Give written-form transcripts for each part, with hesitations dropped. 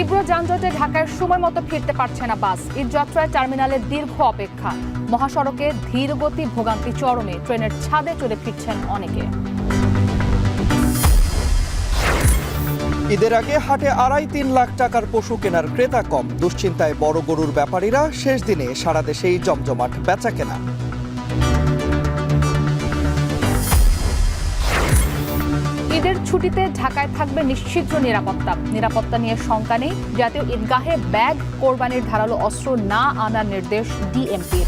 তীব্র যানজটে ঢাকায় সময় মতো ফিরতে পারছে না বাস। ঈদযাত্রায় টার্মিনালে দীর্ঘ অপেক্ষা। মহাসড়কে ধীরগতি ভোগান্তি চরমে। ট্রেনের ছাদে চড়ে ফিরছেন অনেকে। ঈদের আগে হাটে ২.৫-৩ লাখ টাকার পশু কেনার ক্রেতা কম। দুশ্চিন্তায় বড় গরুর ব্যাপারীরা। শেষ দিনে সারা দেশেই জমজমাট বেচা কেনা। ঈদের ছুটিতে ঢাকায় থাকবে নিশ্চিদ্র নিরাপত্তা নিয়ে শঙ্কা নেই। জাতীয় ঈদগাহে ব্যাগ, কোরবানির ধারালো অস্ত্র না আনার নির্দেশ ডিএমপির।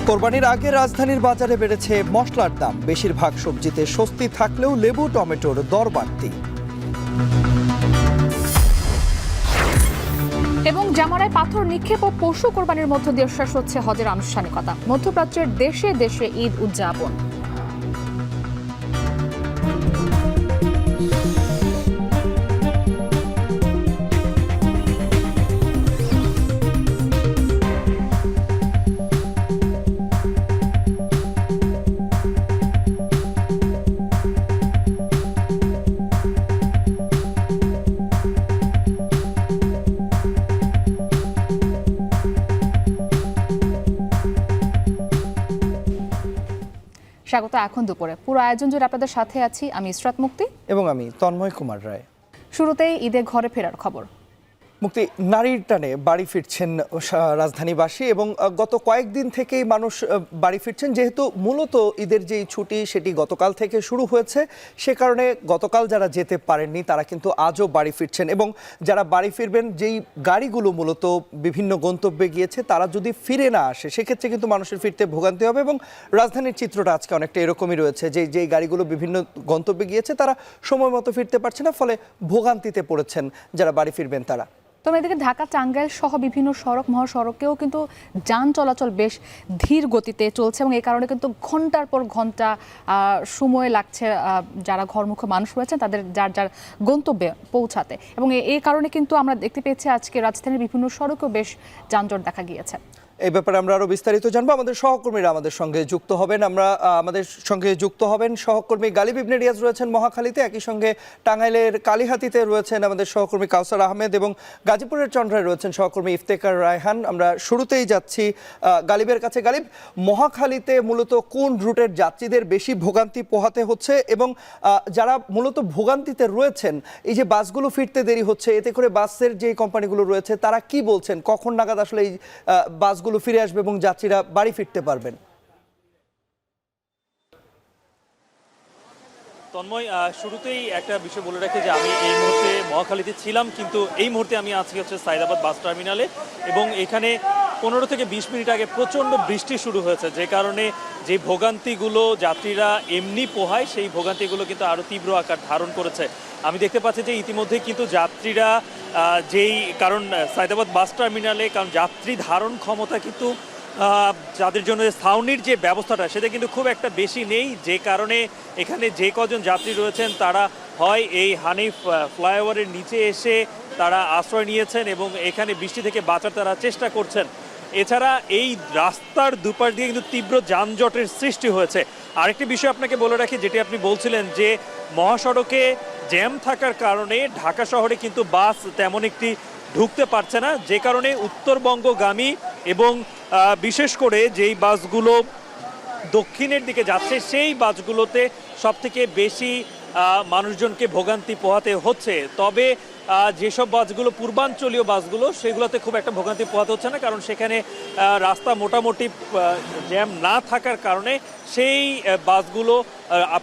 কোরবানির আগে রাজধানীর বাজারে বেড়েছে মশলার দাম। বেশিরভাগ সবজিতে স্বস্তি থাকলেও লেবু, টমেটোর দর বাড়তি। এবং জামারায় পাথর নিক্ষেপ ও পশু কোরবানির মধ্য দিয়ে শেষ হচ্ছে হজের আনুষ্ঠানিকতা। মধ্যপ্রাচ্যের দেশে দেশে ঈদ উদযাপন। স্বাগত। এখন দুপুরে পুরো আয়োজন জুড়ে আপনাদের সাথে আছি আমি ইসরাত মুক্তি এবং আমি তন্ময় কুমার রায়। শুরুতেই ঈদে ঘরে ফেরার খবর। মুক্তি, নারীর টানে বাড়ি ফিরছেন রাজধানীবাসী এবং গত কয়েকদিন থেকেই মানুষ বাড়ি ফিরছেন। যেহেতু মূলত ঈদের যেই ছুটি সেটি গতকাল থেকে শুরু হয়েছে, সে কারণে গতকাল যারা যেতে পারেননি তারা কিন্তু আজও বাড়ি ফিরছেন। এবং যারা বাড়ি ফিরবেন, যেই গাড়িগুলো মূলত বিভিন্ন গন্তব্যে গিয়েছে, তারা যদি ফিরে না আসে সেক্ষেত্রে কিন্তু মানুষের ফিরতে ভোগান্তি হবে। এবং রাজধানীর চিত্রটা আজকে অনেকটা এরকমই রয়েছে, যেই গাড়িগুলো বিভিন্ন গন্তব্যে গিয়েছে তারা সময় মতো ফিরতে পারছে না, ফলে ভোগান্তিতে পড়েছেন যারা বাড়ি ফিরবেন তারা। তবে এদিকে ঢাকা টাঙ্গাইল সহ বিভিন্ন সড়ক মহাসড়কেও কিন্তু যান চলাচল বেশ ধীর গতিতে চলছে এবং এই কারণে কিন্তু ঘন্টার পর ঘন্টা সময় লাগছে যারা ঘরমুখী মানুষ রয়েছেন তাদের যার যার গন্তব্যে পৌঁছাতে। এবং এই কারণে কিন্তু আমরা দেখতে পেয়েছি আজকে রাজধানীর বিভিন্ন সড়কেও বেশ যানজট দেখা গিয়েছে। এই ব্যাপারে আমরা আরো বিস্তারিত জানবো। আমাদের সহকর্মীরা আমাদের সঙ্গে যুক্ত হবেন। আমাদের সঙ্গে যুক্ত হবেন সহকর্মী গালিব ইবনে রিয়াজ রয়েছেন মহাখালীতে, একই সঙ্গে টাঙ্গাইলের কালিহাতীতে রয়েছেন আমাদের সহকর্মী কাউসার আহমেদ এবং গাজীপুরের চন্দ্রায় রয়েছেন সহকর্মী ইফতেখার রায়হান। আমরা শুরুতেই যাচ্ছি গালিবের কাছে। গালিব, মহাখালীতে মূলত কোন রুটের যাত্রীদের বেশি ভোগান্তি পোহাতে হচ্ছে এবং যারা মূলত ভোগান্তিতে রয়েছেন, এই যে বাসগুলো ফিরতে দেরি হচ্ছে, এতে করে বাসের যে কোম্পানিগুলো রয়েছে তারা কি বলছেন, কখন নাগাদ আসলে এই বাস ফিরে আসবে এবং যাত্রীরা বাড়ি ফিরতে পারবেন? তন্ময়, শুরুতেই একটা বিষয় বলে রাখি যে আমি এই মুহূর্তে মহাখালীতে ছিলাম, কিন্তু এই মুহূর্তে আমি আজকে হচ্ছে সাইদাবাদ বাস টার্মিনালে এবং এখানে 15 থেকে 20 মিনিট আগে প্রচণ্ড বৃষ্টি শুরু হয়েছে, যে কারণে যে ভোগান্তিগুলো যাত্রীরা এমনি পোহায় সেই ভোগান্তিগুলো কিন্তু আরও তীব্র আকার ধারণ করেছে। আমি দেখতে পাচ্ছি যে ইতিমধ্যে কিন্তু যাত্রীরা কারণ সাইদাবাদ বাস টার্মিনালে কারণ যাত্রী ধারণ ক্ষমতা কিন্তু যাদের জন্য ছাউনির যে ব্যবস্থাটা সেটা কিন্তু খুব একটা বেশি নেই, যে কারণে এখানে যে কজন যাত্রী রয়েছেন তারা হয় এই হানিফ ফ্লাইওভারের নিচে এসে তারা আশ্রয় নিয়েছেন এবং এখানে বৃষ্টি থেকে বাঁচার তারা চেষ্টা করছেন। এছাড়া এই রাস্তার দুপাশ দিয়ে কিন্তু তীব্র যানজটের সৃষ্টি হয়েছে। আরেকটি বিষয় আপনাকে বলে রাখি, যেটি আপনি বলছিলেন যে মহাসড়কে জ্যাম থাকার কারণে ঢাকা শহরে কিন্তু বাস তেমন একটি ঢুকতে পারছে না, যে কারণে উত্তরবঙ্গগামী এবং বিশেষ করে যেই বাসগুলো দক্ষিণের দিকে যাচ্ছে সেই বাসগুলোতে সবথেকে বেশি মানুষজনকে ভোগান্তি পোহাতে হচ্ছে। তবে যেসব বাসগুলো পূর্বাঞ্চলীয় বাসগুলো সেগুলোতে খুব একটা ভোগান্তি পোহাতে হচ্ছে না, কারণ সেখানে রাস্তা মোটামুটি জ্যাম না থাকার কারণে সেই বাসগুলো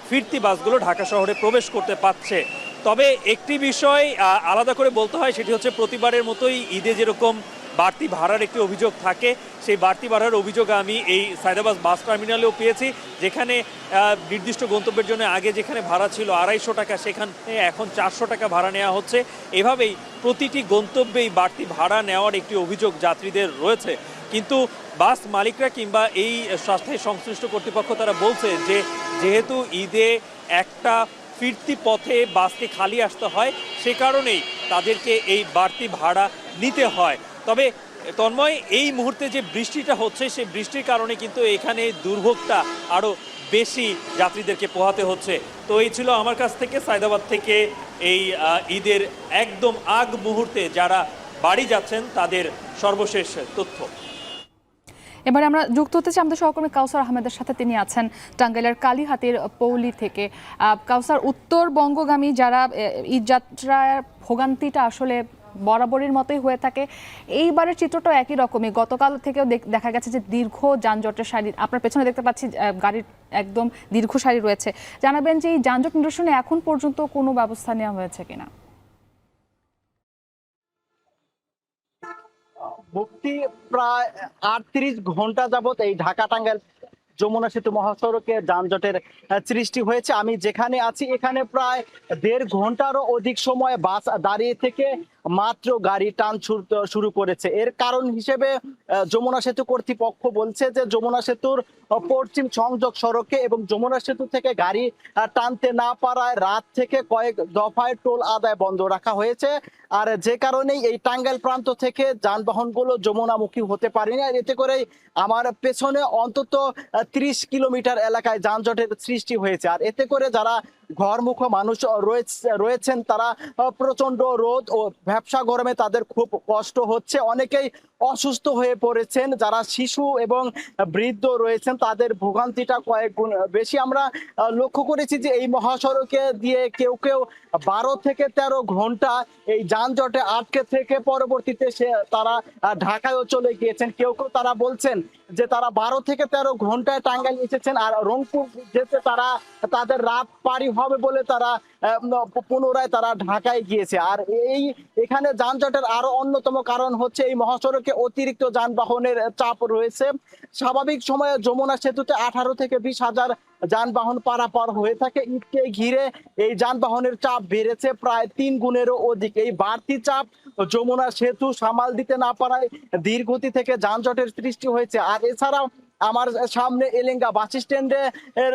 ফিরতি বাসগুলো ঢাকা শহরে প্রবেশ করতে পারছে। তবে একটি বিষয় আলাদা করে বলতে হয়, সেটি হচ্ছে প্রতিবারের মতোই ঈদে যেরকম বাড়তি ভাড়ার একটি অভিযোগ থাকে, সেই বাড়তি ভাড়ার অভিযোগ আমি এই সাইদাবাদ বাস টার্মিনালেও পেয়েছি, যেখানে নির্দিষ্ট গন্তব্যের জন্য আগে যেখানে ভাড়া ছিল 250 টাকা সেখানে এখন 400 টাকা ভাড়া নেওয়া হচ্ছে। এভাবেই প্রতিটি গন্তব্যেই বাড়তি ভাড়া নেওয়ার একটি অভিযোগ যাত্রীদের রয়েছে। কিন্তু বাস মালিকরা কিংবা এই স্বাস্থ্য সংশ্লিষ্ট কর্তৃপক্ষ তারা বলছে যে যেহেতু ঈদে একটা ফিরতি পথে বাসকে খালি আসতে হয়, সে কারণেই তাদেরকে এই বাড়তি ভাড়া নিতে হয়। তবে তন্ময়, এই মুহূর্তে যে বৃষ্টিটা হচ্ছে সেই বৃষ্টির কারণে কিন্তু এখানে দুর্ভোগটা আরও বেশি যাত্রীদেরকে পোহাতে হচ্ছে। তো এই ছিল আমার কাছ থেকে সায়দাবাদ থেকে এই ঈদের একদম আগ মুহূর্তে যারা বাড়ি যাচ্ছেন তাদের সর্বশেষ তথ্য। এবারে আমরা যুক্ত হতে চাই আমাদের সহকর্মী কাউসার আহমেদের সাথে। তিনি আছেন টাঙ্গাইলের কালীহাতির পৌলি থেকে। কাউসার, উত্তরবঙ্গগামী যারা ঈদযাত্রার ভোগান্তিটা আসলে বরাবরের মতোই হয়ে থাকে, এইবারের চিত্রটাও একই রকমই। গতকাল থেকেও দেখা গেছে যে দীর্ঘ যানজটের সারি, আপনার পেছনে দেখতে পাচ্ছি গাড়ির একদম দীর্ঘ সারি রয়েছে। জানাবেন যে এই যানজট নিরসনে এখন পর্যন্ত কোনো ব্যবস্থা নেওয়া হয়েছে কিনা? মুক্তি প্রায় 38 ঘন্টা যাবত এই ঢাকা টাঙ্গাইল যমুনা সেতু মহাসড়কে যানজটের সৃষ্টি হয়েছে। আমি যেখানে আছি এখানে প্রায় 1.5 ঘন্টারও অধিক সময় বাস দাঁড়িয়ে থেকে মাত্র গাড়ি টান শুরু করেছে। এর কারণ হিসেবে যমুনা সেতু কর্তৃপক্ষ বলছে যে যমুনা সেতুর পশ্চিম সংযোগ সড়কে এবং যমুনা সেতু থেকে গাড়ি টানতে না পারায় রাত থেকে কয়েক দফায় টোল আদায় বন্ধ রাখা হয়েছে। আর যে কারণেই এই টাঙ্গাইল প্রান্ত থেকে যানবাহনগুলো যমুনামুখী হতে পারেনি। আর এতে করেই আমার পেছনে অন্তত 30 কিলোমিটার এলাকায় যানজটের সৃষ্টি হয়েছে। আর এতে করে যারা ঘরমুখ মানুষ রয়েছেন তারা প্রচন্ড রোদ ও ব্যবসা গরমে তাদের খুব কষ্ট হচ্ছে। অনেকেই অসুস্থ হয়ে পড়েছেন। যারা শিশু এবং বৃদ্ধ রয়েছেন তাদের ভোগান্তিটা কয়েক গুণ বেশি। আমরা লক্ষ্য করেছি যে এই মহাসড়কে দিয়ে কেউ কেউ 12 থেকে 13 ঘন্টা এই যানজটে আটকে থেকে পরবর্তীতে তারা ঢাকায়ও চলে গিয়েছেন। কেউ কেউ তারা বলছেন যে তারা 12 থেকে 13 ঘন্টায় টাঙ্গাইল এসেছেন আর রংপুর যেতে তাদের রাত পারি হবে বলে তারা পুনরায় তারা ঢাকায় গিয়েছে। আর এখানে যানজটের আরো অন্যতম কারণ হচ্ছে এই মহাসড়কে অতিরিক্ত যানবাহনের চাপ রয়েছে। স্বাভাবিক সময়ে যমুনা সেতুতে 18 থেকে 20 হাজার যানবাহন পারাপার হয়ে থাকে। ঈদকে ঘিরে এই যানবাহনের চাপ বেড়েছে প্রায় 3 গুণেরও অধিক। এই বাড়তি চাপ যমুনা সেতু সামাল দিতে না পারায় ধীরগতি থেকে যানজটের সৃষ্টি হয়েছে। আর এছাড়াও আমার সামনে এলেঙ্গা বাস স্ট্যান্ডে এর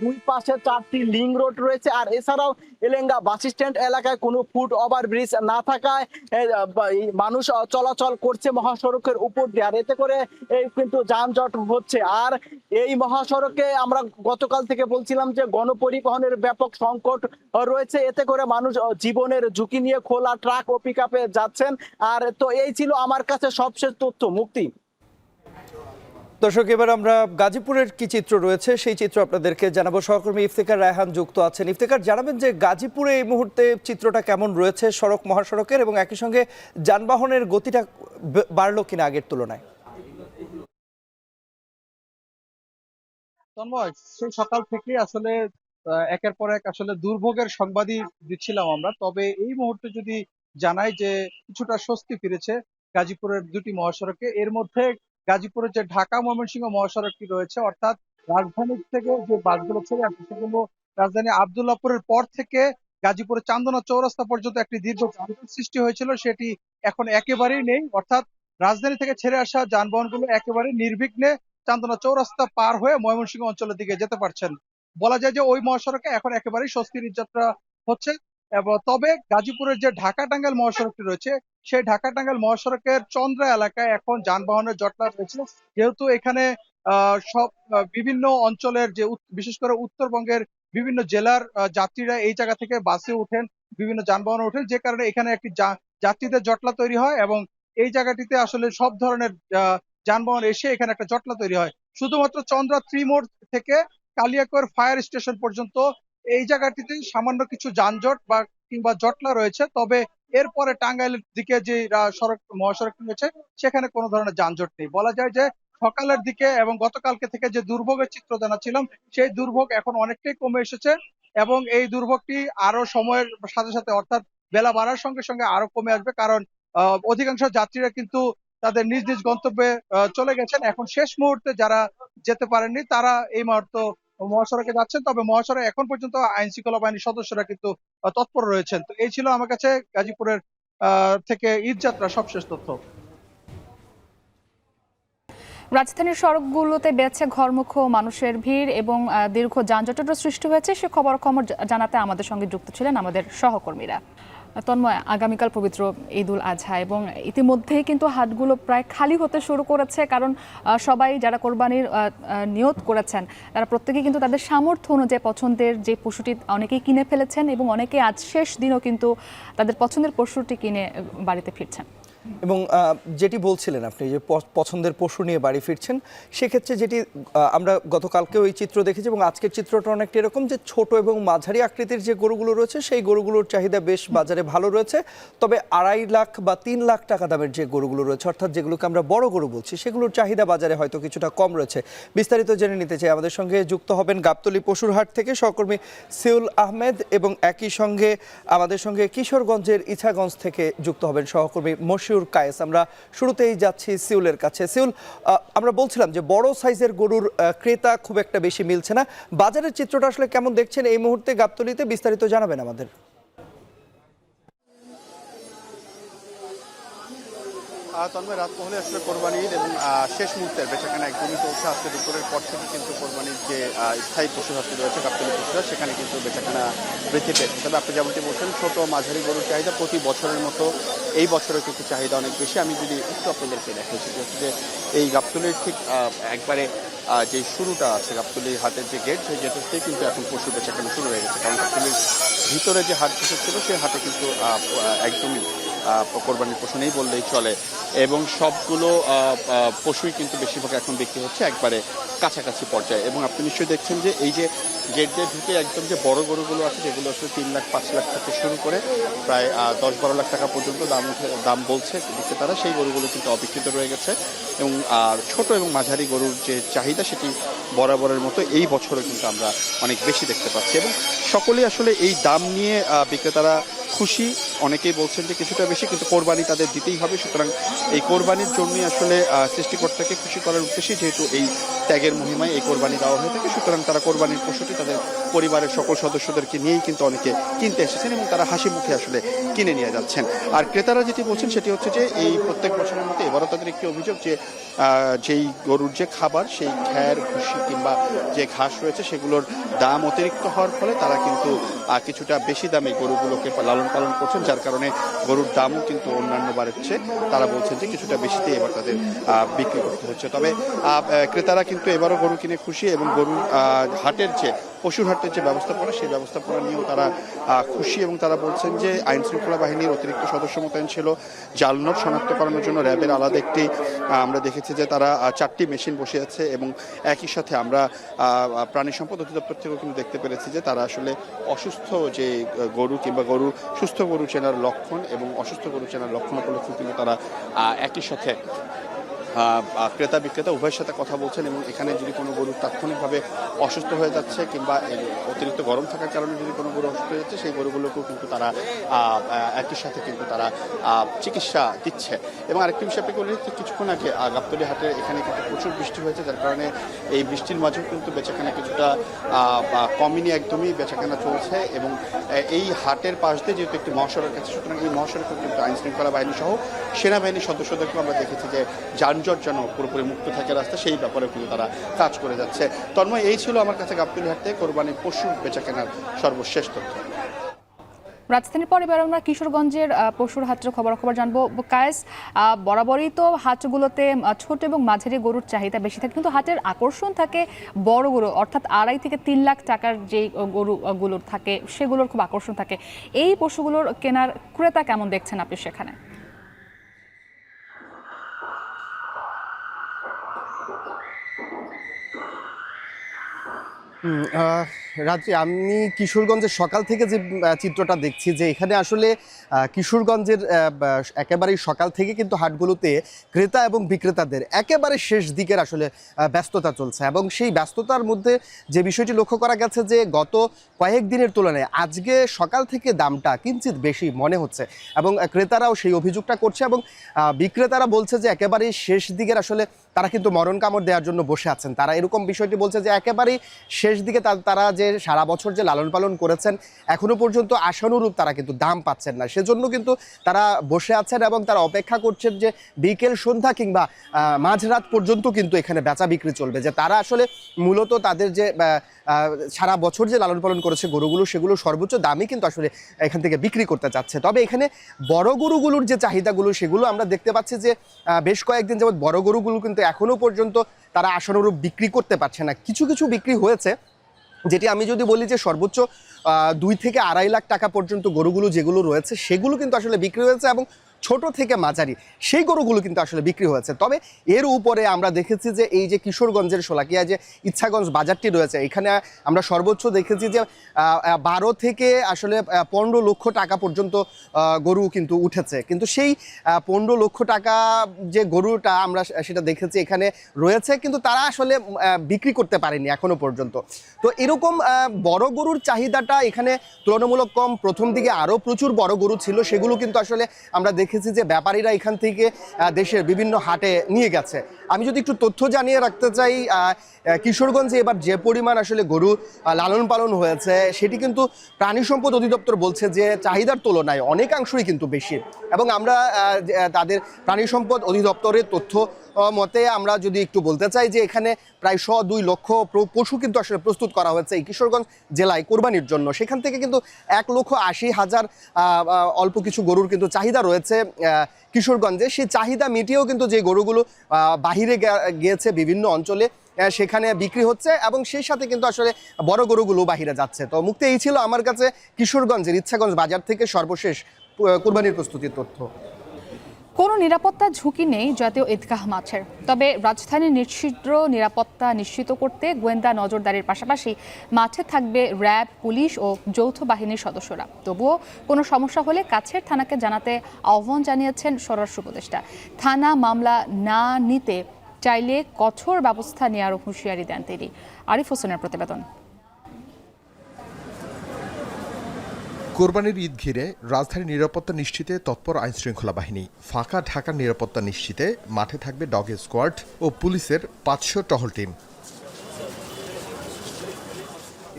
দুই পাশে 4টি লিং রোড রয়েছে। আর এছাড়াও এলেঙ্গা বাস স্ট্যান্ড এলাকায় কোনো ফুট ওভারব্রিজ না থাকায় মানুষ চলাচল করছে মহাসড়কের উপর দিয়ে। আর এতে করে কিন্তু যানজট হচ্ছে। আর এই মহাসড়কে আমরা গতকাল থেকে বলছিলাম যে গণপরিবহনের ব্যাপক সংকট রয়েছে। এতে করে মানুষ জীবনের ঝুঁকি নিয়ে খোলা ট্রাক ও পিকআপে যাচ্ছেন। আর তো এই ছিল আমার কাছে সবশেষ তথ্য। মুক্তি। দর্শক, এবার আমরা গাজীপুরের কি চিত্র রয়েছে সেই চিত্র আপনাদেরকে জানাবো। সহকর্মী ইফতেখার রায়হান যুক্ত আছেন। ইফতেখার, জানাবেন যে গাজীপুরে এই মুহূর্তে চিত্রটা কেমন রয়েছে সড়ক মহাসড়কের, এবং একই সঙ্গে যানবাহনের গতিটা বাড়লো কিনা আগের তুলনায়? তন্ময়, সেই সকাল থেকে আসলে একের পর এক আসলে দুর্ভোগের সংবাদই দিচ্ছিলাম আমরা। তবে এই মুহূর্তে যদি জানাই যে কিছুটা স্বস্তি ফিরেছে গাজীপুরের দুটি মহাসড়কে। এর মধ্যে গাজীপুরের যে ঢাকা ময়মনসিংহ মহাসড়কটি রয়েছে, অর্থাৎ রাজধানী থেকে যে বাসগুলো ছেড়ে আসে সেগুলো রাজধানী আব্দুল্লাহপুরের পর থেকে গাজীপুরের চান্দনা চৌরাস্তা পর্যন্ত একটি দীর্ঘ যানজট সৃষ্টি হয়েছিল, সেটি এখন একেবারেই নেই। অর্থাৎ রাজধানী থেকে ছেড়ে আসা যানবাহনগুলো একেবারে নির্বিঘ্নে চান্দনা চৌরাস্তা পার হয়ে ময়মনসিংহ অঞ্চলের দিকে যেতে পারছেন। বলা যায় যে ওই মহাসড়কে এখন একেবারেই স্বস্তির যাত্রা হচ্ছে। এবং তবে গাজীপুরের যে ঢাকা টাঙ্গাইল মহাসড়কটি রয়েছে সেই ঢাকা টাঙ্গাইল মহাসড়কের চন্দ্রা এলাকায় এখন যানবাহনের জটলা রয়েছে। যেহেতু এখানে সব বিভিন্ন অঞ্চলের যে বিশেষ করে উত্তরবঙ্গের বিভিন্ন জেলার যাত্রীরা এই জায়গা থেকে বাসে ওঠেন, বিভিন্ন যানবাহনে ওঠেন, যে কারণে এখানে একটি যাত্রীদের জটলা তৈরি হয় এবং এই জায়গাটিতে আসলে সব ধরনের যানবাহন এসে এখানে একটা জটলা তৈরি হয়। শুধুমাত্র চন্দ্রা ত্রিমোড় থেকে কালিয়াকৈর ফায়ার স্টেশন পর্যন্ত এই জায়গাটিতে সামান্য কিছু যানজট বা কিংবা জটলা রয়েছে। তবে এরপরে টাঙ্গাইলের দিকে যে মহাসড়কটি রয়েছে সেখানে কোনো ধরনের যানজট নেই। বলা যায় যে সকালের দিকে এবং গতকালকে থেকে যে দুর্ভোগের চিত্র জানাচ্ছিলাম সেই দুর্ভোগ এখন অনেকটাই কমে এসেছে এবং এই দুর্ভোগটি আরো সময়ের সাথে সাথে অর্থাৎ বেলা বাড়ার সঙ্গে সঙ্গে আরো কমে আসবে। কারণ অধিকাংশ যাত্রীরা কিন্তু তাদের নিজ নিজ গন্তব্যে চলে গেছেন। এখন শেষ মুহূর্তে যারা যেতে পারেননি তারা এই মুহূর্তে মহাসড়কে যাচ্ছেন। তবে মহাসড়কে এখন পর্যন্ত আইন শৃঙ্খলা বাহিনীর সদস্যরা কিন্তু তৎপর রয়েছেন। তো এই ছিল আমার কাছে গাজীপুরের থেকে ঈদ যাত্রা সবশেষ তথ্য। রাজধানীর সড়কগুলোতে বেড়েছে ঘরমুখ মানুষের ভিড় এবং দীর্ঘ যানজটেরও সৃষ্টি হয়েছে। সে খবর জানাতে আমাদের সঙ্গে যুক্ত ছিলেন আমাদের সহকর্মীরা। তন্ময়, আগামীকাল পবিত্র ঈদুল আজহা এবং ইতিমধ্যেই কিন্তু হাটগুলো প্রায় খালি হতে শুরু করেছে, কারণ সবাই যারা কোরবানির নিয়ত করেছেন তারা প্রত্যেকেই কিন্তু তাদের সামর্থ্য অনুযায়ী পছন্দের যে পশুটি অনেকেই কিনে ফেলেছেন এবং অনেকে আজ শেষ দিনও কিন্তু তাদের পছন্দের পশুটি কিনে বাড়িতে ফিরছেন। এবং যেটি বলছিলেন আপনি যে পছন্দের পশু নিয়ে বাড়ি ফিরছেন, সেক্ষেত্রে যেটি আমরা গতকালকেও এই চিত্র দেখেছি এবং আজকের চিত্রটা অনেকটা এরকম যে ছোট এবং মাঝারি আকৃতির যে গরুগুলো রয়েছে সেই গরুগুলোর চাহিদা বেশ বাজারে ভালো রয়েছে। তবে 2.5 লাখ বা 3 লাখ টাকা দামের যে গরুগুলো রয়েছে, অর্থাৎ যেগুলোকে আমরা বড় গরু বলছি, সেগুলোর চাহিদা বাজারে হয়তো কিছুটা কম রয়েছে। বিস্তারিত জেনে নিতে চাই, আমাদের সঙ্গে যুক্ত হবেন গাবতলী পশুর হাট থেকে সহকর্মী সিউল আহমেদ এবং একই সঙ্গে আমাদের সঙ্গে কিশোরগঞ্জের ইছাগঞ্জ থেকে যুক্ত হবেন সহকর্মী মশিউর কায়েস। আমরা শুরুতেই যাচ্ছি সিউলের কাছে। সিউল, আমরা বলছিলাম যে বড় সাইজের গরুর ক্রেতা খুব একটা বেশি মিলছে না, বাজারের চিত্রটা আসলে কেমন দেখছেন এই মুহূর্তে গাবতলীতে, বিস্তারিত জানাবেন আমাদের। তন্ময়, রাত পহলে আসলে কোরবানি ঈদ এবং শেষ মুহূর্তের বেচাকেনা একদমই চলছে। আজকে দুপুরের পর থেকে কিন্তু কোরবানির যে স্থায়ী পশু হাটটি রয়েছে গাবতলী পশুহাট, সেখানে কিন্তু বেচাকেনা বৃদ্ধি পেয়েছে। তবে আপনি যেমনটি বলছেন, ছোট মাঝারি গরুর চাহিদা প্রতি বছরের মতো এই বছরও কিন্তু চাহিদা অনেক বেশি। আমি যদি একটু আপনাদেরকে দেখাচ্ছি যে এই গাবতলীর ঠিক একবারে যে শুরুটা আছে, গাবতলী হাটের যে গেট, সেই গেটের থেকে কিন্তু এখন পশু বেচাকেনা শুরু হয়ে গেছে। কারণ গাবতলীর ভিতরে যে হাট ছিল সেই হাটে কিন্তু একদমই কোরবানির পশু নেই বললেই চলে, এবং সবগুলো পশুই কিন্তু বেশিরভাগ এখন বিক্রি হচ্ছে একবারে কাছাকাছি পর্যায়ে। এবং আপনি নিশ্চয়ই দেখছেন যে এই যে গেট দিয়ে ঢুকে একদম যে বড় গরুগুলো আছে, যেগুলো আসলে 3 লাখ 5 লাখ থেকে শুরু করে প্রায় 10-12 লাখ টাকা পর্যন্ত দাম বলছে বিক্রেতারা, সেই গরুগুলো কিন্তু অবিকৃত রয়ে গেছে। এবং আর ছোট এবং মাঝারি গরুর যে চাহিদা, সেটি বরাবরের মতো এই বছরও কিন্তু আমরা অনেক বেশি দেখতে পাচ্ছি। এবং সকলেই আসলে এই দাম নিয়ে বিক্রেতারা খুশি। অনেকেই বলছেন যে কিছুটা বেশি, কিন্তু কোরবানি তাদের দিতেই হবে। সুতরাং এই কোরবানির জন্যই আসলে সৃষ্টিকর্তাকে খুশি করার উদ্দেশ্যে যেহেতু এই ত্যাগের মহিমায় এই কোরবানি দেওয়া হয়ে থাকে, সুতরাং তারা কোরবানির পশুটি তাদের পরিবারের সকল সদস্যদেরকে নিয়েই কিন্তু অনেকে কিনতে এসেছেন এবং তারা হাসি মুখে আসলে কিনে নিয়ে যাচ্ছেন। আর ক্রেতারা যেটি বলছেন সেটি হচ্ছে যে এই প্রত্যেক বছরের মতো এবারও তাদের একটি অভিযোগ যে যেই গরুর যে খাবার, সেই খ্যার, ভুসি কিংবা যে ঘাস রয়েছে, সেগুলোর দাম অতিরিক্ত হওয়ার ফলে তারা কিন্তু কিছুটা বেশি দামে গরুগুলোকে লালন পালন করছেন, যার কারণে গরুর দামও কিন্তু অন্যান্য বারের চেয়ে তারা বলছেন যে কিছুটা বেশিতে এবার তাদের বিক্রি করতে হচ্ছে। তবে ক্রেতারা কিন্তু এবারও গরু কিনে খুশি এবং গরুর হাটের যে পশুর হাটের যে ব্যবস্থাপনা, সেই ব্যবস্থাপনা নিয়েও তারা খুশি। এবং তারা বলছেন যে আইন শৃঙ্খলা বাহিনীর অতিরিক্ত সদস্য মোতায়েন ছিল, জাল নোট শনাক্ত করানোর জন্য র্যাবের আলাদা একটি আমরা দেখেছি যে তারা 4টি মেশিন বসে আছে। এবং একই সাথে আমরা প্রাণী সম্পদ অধিদপ্তর থেকেও কিন্তু দেখতে পেরেছি যে তারা আসলে অসুস্থ যে গরু কিংবা সুস্থ গরু চেনার লক্ষণ এবং অসুস্থ গরু চেনার লক্ষণ উপলক্ষে কিন্তু তারা একই সাথে ক্রেতা বিক্রেতা উভয়ের সাথে কথা বলছেন। এবং এখানে যদি কোনো গরু তাৎক্ষণিকভাবে অসুস্থ হয়ে যাচ্ছে কিংবা অতিরিক্ত গরম থাকার কারণে যদি কোনো গরু অসুস্থ হয়ে যাচ্ছে, সেই গরুগুলোকেও কিন্তু তারা একই সাথে কিন্তু তারা চিকিৎসা দিচ্ছে। এবং আরেকটি বিষয় আপনাকে বলি, কিছুক্ষণ আগে গাবতলী হাটে এখানে কিন্তু প্রচুর বৃষ্টি হয়েছে, যার কারণে এই বৃষ্টির মাঝেও কিন্তু বেচাকেনা কিছুটা কমেনি, একদমই বেচাকেনা চলছে। এবং এই হাটের পাশ দিয়ে যেহেতু একটি মহাসড়ক আছে, সুতরাং এই মহাসড়কেও কিন্তু আইন শৃঙ্খলা বাহিনী সহ সেনাবাহিনীর সদস্যদেরকেও আমরা দেখেছি যে যানজট যেন পুরোপুরি মুক্ত থাকে রাস্তা, সেই ব্যাপারে কিন্তু তারা কাজ করে যাচ্ছে। তন্ময়, এই ছিল আমার কাছে গাবতলী হাট থেকে কোরবানির পশু বেচাকেনার সর্বশেষ তথ্য। রাজধানীর পরে এবার আমরা কিশোরগঞ্জের পশুর হাটের খবর জানবো। কায়েস, বরাবরই তো হাটগুলোতে ছোট এবং মাঝারি গরুর চাহিদা বেশি থাকে, কিন্তু হাটের আকর্ষণ থাকে বড় গরু, অর্থাৎ 2.5 থেকে 3 লাখ টাকার যে গরুগুলোর থাকে, সেগুলোর খুব আকর্ষণ থাকে। এই পশুগুলোর কেনার ক্রেতা কেমন দেখছেন আপনি সেখানে? রাত্রি আমি কিশোরগঞ্জের সকাল থেকে যে চিত্রটা দেখছি, যে এখানে আসলে কিশোরগঞ্জের একেবারেই সকাল থেকে কিন্তু হাটগুলোতে ক্রেতা এবং বিক্রেতাদের একেবারে শেষ দিকের আসলে ব্যস্ততা চলছে। এবং সেই ব্যস্ততার মধ্যে যে বিষয়টি লক্ষ্য করা গেছে যে গত কয়েকদিনের তুলনায় আজকে সকাল থেকে দামটা কিঞ্চিত বেশি মনে হচ্ছে, এবং ক্রেতারাও সেই অভিযোগটা করছে। এবং বিক্রেতারা বলছে যে একেবারেই শেষ দিকের আসলে তারা কিন্তু মরণ কামড় দেওয়ার জন্য বসে আছেন। তারা এরকম বিষয়টি বলছে যে একেবারেই শেষ দিকে তারা যে সারা বছর যে লালন পালন করেছেন এখনো পর্যন্ত আশানুরূপ তারা কিন্তু দাম পাচ্ছেন না, সেজন্য কিন্তু তারা বসে আছেন এবং তারা অপেক্ষা করছেন যে বিকেল সন্ধ্যা কিংবা মাঝরাত পর্যন্ত কিন্তু এখানে বেচা বিক্রি চলবে, যে তারা আসলে মূলত তাদের যে সারা বছর যে লালন পালন করেছে গরুগুলো সেগুলো সর্বোচ্চ দামই কিন্তু আসলে এখান থেকে বিক্রি করতে চাচ্ছে। তবে এখানে বড় গরুগুলোর যে চাহিদাগুলো সেগুলো আমরা দেখতে পাচ্ছি যে বেশ কয়েকদিন যাবৎ বড় গরুগুলো কিন্তু এখনো পর্যন্ত তারা আশানুরূপ বিক্রি করতে পারছে না। কিছু কিছু বিক্রি হয়েছে, যেটি আমি যদি বলি যে সর্বোচ্চ 2 থেকে 2.5 লাখ টাকা পর্যন্ত গরুগুলো যেগুলো রয়েছে সেগুলো কিন্তু আসলে বিক্রি হয়েছে, এবং ছোট থেকে মাঝারি সেই গরুগুলো কিন্তু আসলে বিক্রি হয়েছে। তবে এর উপরে আমরা দেখেছি যে এই যে কিশোরগঞ্জের শোলাকিয়া যে ইচ্ছাগঞ্জ বাজারটি রয়েছে এখানে আমরা সর্বোচ্চ দেখেছি যে 12 থেকে আসলে 15 লক্ষ টাকা পর্যন্ত গরু কিন্তু উঠেছে, কিন্তু সেই 15 লক্ষ টাকা যে গরুটা আমরা সেটা দেখেছি এখানে রয়েছে, কিন্তু তারা আসলে বিক্রি করতে পারেনি এখনো পর্যন্ত। তো এরকম বড় গরুর চাহিদাটা এখানে তুলনামূলক কম। প্রথম দিকে আরও প্রচুর বড় গরু ছিল, সেগুলো কিন্তু আসলে আমরা দেখেছি যে ব্যাপারীরা এখান থেকে দেশের বিভিন্ন হাটে নিয়ে গেছে। আমি যদি একটু তথ্য জানিয়ে রাখতে চাই, কিশোরগঞ্জে এবার যে পরিমাণ আসলে গরু লালন পালন হয়েছে সেটি কিন্তু প্রাণী সম্পদ অধিদপ্তর বলছে যে চাহিদার তুলনায় অনেকাংশই কিন্তু বেশি, এবং আমরা তাদের প্রাণী সম্পদ অধিদপ্তরের তথ্য মতে আমরা যদি একটু বলতে চাই যে এখানে প্রায় 2 লক্ষ পশু কিন্তু আসলে প্রস্তুত করা হয়েছে এই কিশোরগঞ্জ জেলায় কোরবানির জন্য। সেখান থেকে কিন্তু 1,80,000 অল্প কিছু গরুর কিন্তু চাহিদা রয়েছে কিশোরগঞ্জে। সেই চাহিদা মিটিয়েও কিন্তু যে গরুগুলো বাহিরে গিয়েছে বিভিন্ন অঞ্চলে সেখানে বিক্রি হচ্ছে, এবং সেই সাথে কিন্তু আসলে বড় গরুগুলো বাহিরে যাচ্ছে। তো মুক্তি এই ছিল আমার কাছে কিশোরগঞ্জের ইচ্ছাগঞ্জ বাজার থেকে সর্বশেষ কোরবানির প্রস্তুতির তথ্য। কোনো নিরাপত্তা ঝুঁকি নেই জাতীয় ঈদগাহ মাঠের, তবে রাজধানীর নিশ্চিদ্র নিরাপত্তা নিশ্চিত করতে গোয়েন্দা নজরদারির পাশাপাশি মাঠে থাকবে র্যাব, পুলিশ ও যৌথ বাহিনীর সদস্যরা। তবুও কোনো সমস্যা হলে কাছের থানাকে জানাতে আহ্বান জানিয়েছেন স্বরাষ্ট্র উপদেষ্টা। থানা মামলা না নিতে চাইলে কঠোর ব্যবস্থা নেওয়ারও হুঁশিয়ারি দেন তিনি। আরিফ হোসেনের প্রতিবেদন। কোরবানির ঈদ ঘিরে রাজধানীর নিরাপত্তা নিশ্চিতে তৎপর আইনশৃঙ্খলা বাহিনী। ফাঁকা ঢাকার নিরাপত্তা নিশ্চিতে মাঠে থাকবে ডগ স্কোয়াড ও পুলিশের 500 টহল টিম।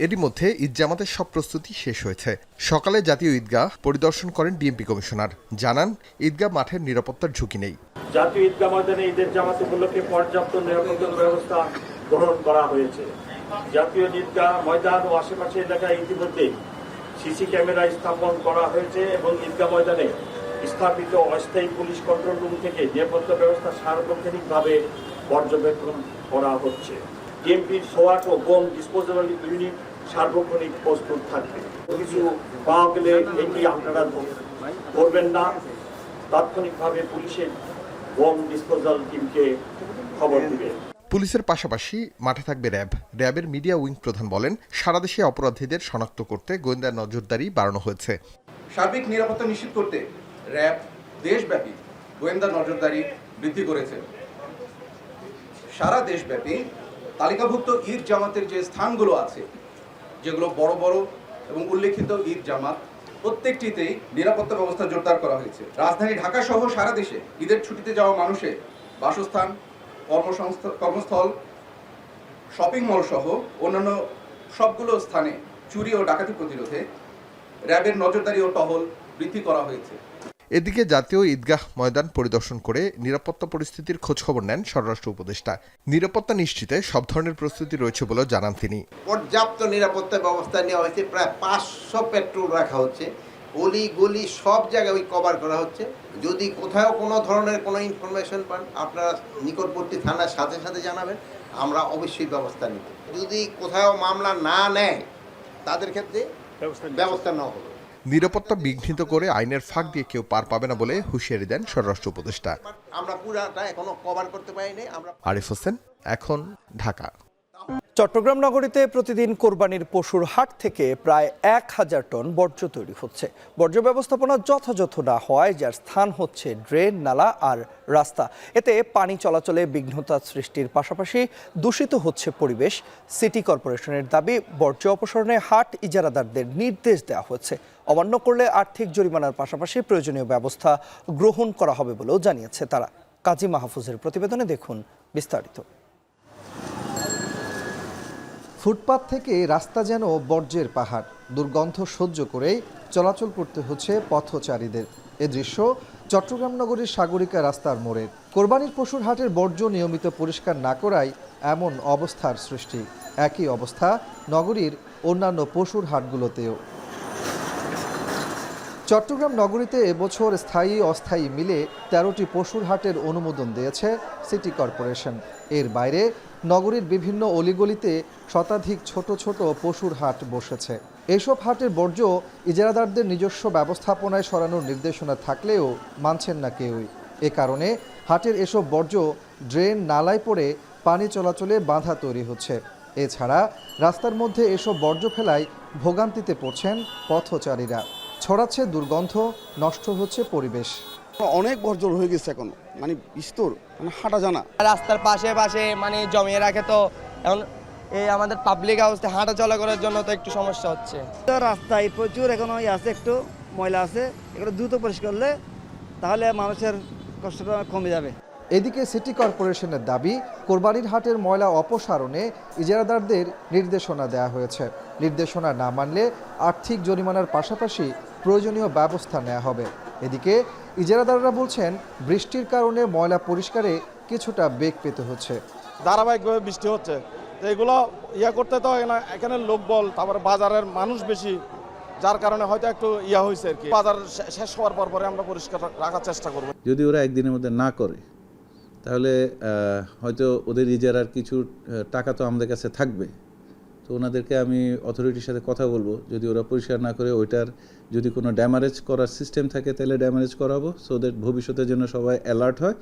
এরই মধ্যে ঈদ জামাতের সব প্রস্তুতি শেষ হয়েছে। সকালে জাতীয় ঈদগাহ পরিদর্শন করেন ডিএমপি কমিশনার, জানান ঈদগাহ মাঠের নিরাপত্তার ঝুঁকি নেই। জাতীয় ঈদগাহ ময়দানে ঈদের জামাত উপলক্ষে পর্যাপ্ত নিরাপত্তা ব্যবস্থা গ্রহণ করা হয়েছে। জাতীয় ঈদগাহ ময়দান ও আশেপাশে এলাকায় ইতিমধ্যে সিসি ক্যামেরা স্থাপন করা হয়েছে এবং ঈদগাহ ময়দানে স্থাপিত অস্থায়ী পুলিশ কন্ট্রোল রুম থেকে নিরাপত্তা ব্যবস্থা সার্বক্ষণিকভাবে পর্যবেক্ষণ করা হচ্ছে। ডিএমপির সোয়াট ও বোম ডিসপোজেবল ইউনিট সার্বক্ষণিক প্রস্তুত থাকবে। কিছু পাওয়া গেলে এটি আপনারা করবেন না, তাৎক্ষণিকভাবে পুলিশের বোম ডিসপোজাল টিমকে খবর দিবে। পুলিশের পাশাপাশি মাঠে থাকবে র্যাব। র্যাবের মিডিয়া উইং প্রধান বলেন, সারা দেশে অপরাধীদের শনাক্ত করতে গোয়েন্দা নজরদারি বাড়ানো হয়েছে। সার্বিক নিরাপত্তা নিশ্চিত করতে র্যাব দেশব্যাপী গোয়েন্দা নজরদারি বৃদ্ধি করেছে। সারা দেশব্যাপী তালিকাভুক্ত ঈদ জামাতের যে স্থানগুলো আছে, যেগুলো বড় বড় এবং উল্লেখিত ঈদ জামাত, প্রত্যেকটিতেই নিরাপত্তা ব্যবস্থা জোরদার করা হয়েছে। রাজধানী ঢাকা সহ সারা দেশে ঈদের ছুটিতে যাওয়া মানুষের বাসস্থান, কর্মস্থল, শপিং মল সহ অন্যান্য সবগুলো স্থানে চুরি ও ডাকাতি প্রতিরোধে র্যাবের নজরদারি ও টহল বৃদ্ধি করা হয়েছে। এদিকে জাতীয় ঈদগাহ ময়দান পরিদর্শন করে নিরাপত্তা পরিস্থিতির খোঁজখবর নেন স্বরাষ্ট্র উপদেষ্টা। নিরাপত্তা নিশ্চিতে সব ধরনের প্রস্তুতি রয়েছে বলে জানান তিনি। পর্যাপ্ত নিরাপত্তা ব্যবস্থা নেওয়া হয়েছে, প্রায় 500 পেট্রোল রাখা হচ্ছে, অলি গলি সব জায়গায় কভার করা হচ্ছে। যদি কোথাও কোনো ধরনের কোনো ইনফরমেশন পান আপনারা নিকটবর্তী থানার সাথে সাথে জানাবেন, আমরা অবশ্যই ব্যবস্থা নিব। যদি কোথাও মামলা না নেয় তাদের ক্ষেত্রে ব্যবস্থা নেওয়া হবে। নিরাপত্তা বিঘ্নিত করে আইনের ফাঁক দিয়ে কেউ পার পাবে না বলে হুঁশিয়ারি দেন স্বরাষ্ট্র উপদেষ্টা। আমরা পুরাটা এখনো কভার করতে পারিনি। আরিফ হোসেন, এখন ঢাকা। চট্টগ্রাম নগরীতে প্রতিদিন কোরবানির পশুর হাট থেকে প্রায় 1000 টন বর্জ্য তৈরি হচ্ছে। বর্জ্য ব্যবস্থাপনা যথাযথ না হওয়ায় যার স্থান হচ্ছে ড্রেন, নালা আর রাস্তা। এতে পানি চলাচলে বিঘ্নতা সৃষ্টির পাশাপাশি দূষিত হচ্ছে পরিবেশ। সিটি কর্পোরেশনের দাবি, বর্জ্য অপসারণে হাট ইজারাদারদের নির্দেশ দেওয়া হয়েছে। অমান্য করলে আর্থিক জরিমানার পাশাপাশি প্রয়োজনীয় ব্যবস্থা গ্রহণ করা হবে বলেও জানিয়েছে তারা। কাজী মাহফুজের প্রতিবেদনে দেখুন বিস্তারিত। ফুটপাত থেকে রাস্তা যেন বর্জ্যের পাহাড়, দুর্গন্ধ সহ্য করেই চলাচল করতে হচ্ছে পথচারীদের। এ দৃশ্য চট্টগ্রাম নগরীর সাগরিকা রাস্তার মোড়ের। কোরবানির পশুর হাটের বর্জ্য নিয়মিত পরিষ্কার না করায় এমন অবস্থার সৃষ্টি। একই অবস্থা নগরীর অন্যান্য পশুর হাটগুলোতেও। চট্টগ্রাম নগরীতে এবছর স্থায়ী অস্থায়ী মিলে 13টি পশুর হাটের অনুমোদন দিয়েছে সিটি কর্পোরেশন। এর বাইরে নগরীর বিভিন্ন অলিগলিতে শতাধিক ছোট ছোট পশুর হাট বসেছে। এসব হাটের বর্জ্য ইজারাদারদের নিজস্ব ব্যবস্থাপনায় সরানোর নির্দেশনা থাকলেও মানছেন না কেউই। এ কারণে হাটের এসব বর্জ্য ড্রেন নালায় পড়ে পানি চলাচলে বাধা তৈরি হচ্ছে। এছাড়া রাস্তার মধ্যে এসব বর্জ্য ফেলায় ভোগান্তিতে পড়ছেন পথচারীরা। ছড়াচ্ছে দুর্গন্ধ, নষ্ট হচ্ছে পরিবেশ। অনেক বর্জ্য হয়ে গেছে এখন, মানে বিস্তর, মানে হাঁটা জানা। রাস্তার পাশে পাশে মানে জমিয়ে রাখে, তো এখন এই আমাদের পাবলিক হাউসে হাঁটা চলা করার জন্য তো একটু সমস্যা হচ্ছে। তো রাস্তায় প্রচুর এখন আছে, একটু ময়লা আছে, এগুলো দ্রুত পরিষ্কার করলে তাহলে মানুষের কষ্টটা কমে যাবে। এদিকে সিটি কর্পোরেশনের দাবি, কোরবানির হাটের ময়লা অপসারণে ইজারাদারদের নির্দেশনা দেওয়া হয়েছে। নির্দেশনা না মানলে আর্থিক জরিমানার পাশাপাশি প্রয়োজনীয় ব্যবস্থা নেওয়া হবে। এদিকে ইজারাদাররা বলছেন, বৃষ্টির কারণে ময়লা পরিষ্কারে কিছুটা বেগ পেতে হচ্ছে। ধারাবাহিকভাবে বৃষ্টি হচ্ছে, তো এগুলো করতে তো এখানে লোকবল, তারপরে বাজারের মানুষ বেশি, যার কারণে হয়তো একটু হয়েছে আর কি। বাজার শেষ হওয়ার পরে আমরা পরিষ্কার রাখার চেষ্টা করব। যদি ওরা একদিনের মধ্যে না করে তাহলে হয়তো ওদের ইজারার কিছু টাকা তো আমাদের কাছে থাকবে, তো ওনাদেরকে আমি অথরিটির সাথে কথা বলবো, যদি ওরা পরিষ্কার না করে ওইটার যদি কোনো ড্যামারেজ করার সিস্টেম থাকে তাহলে ড্যামারেজ করাবো, সো দ্যাট ভবিষ্যতের জন্য সবাই অ্যালার্ট হয়।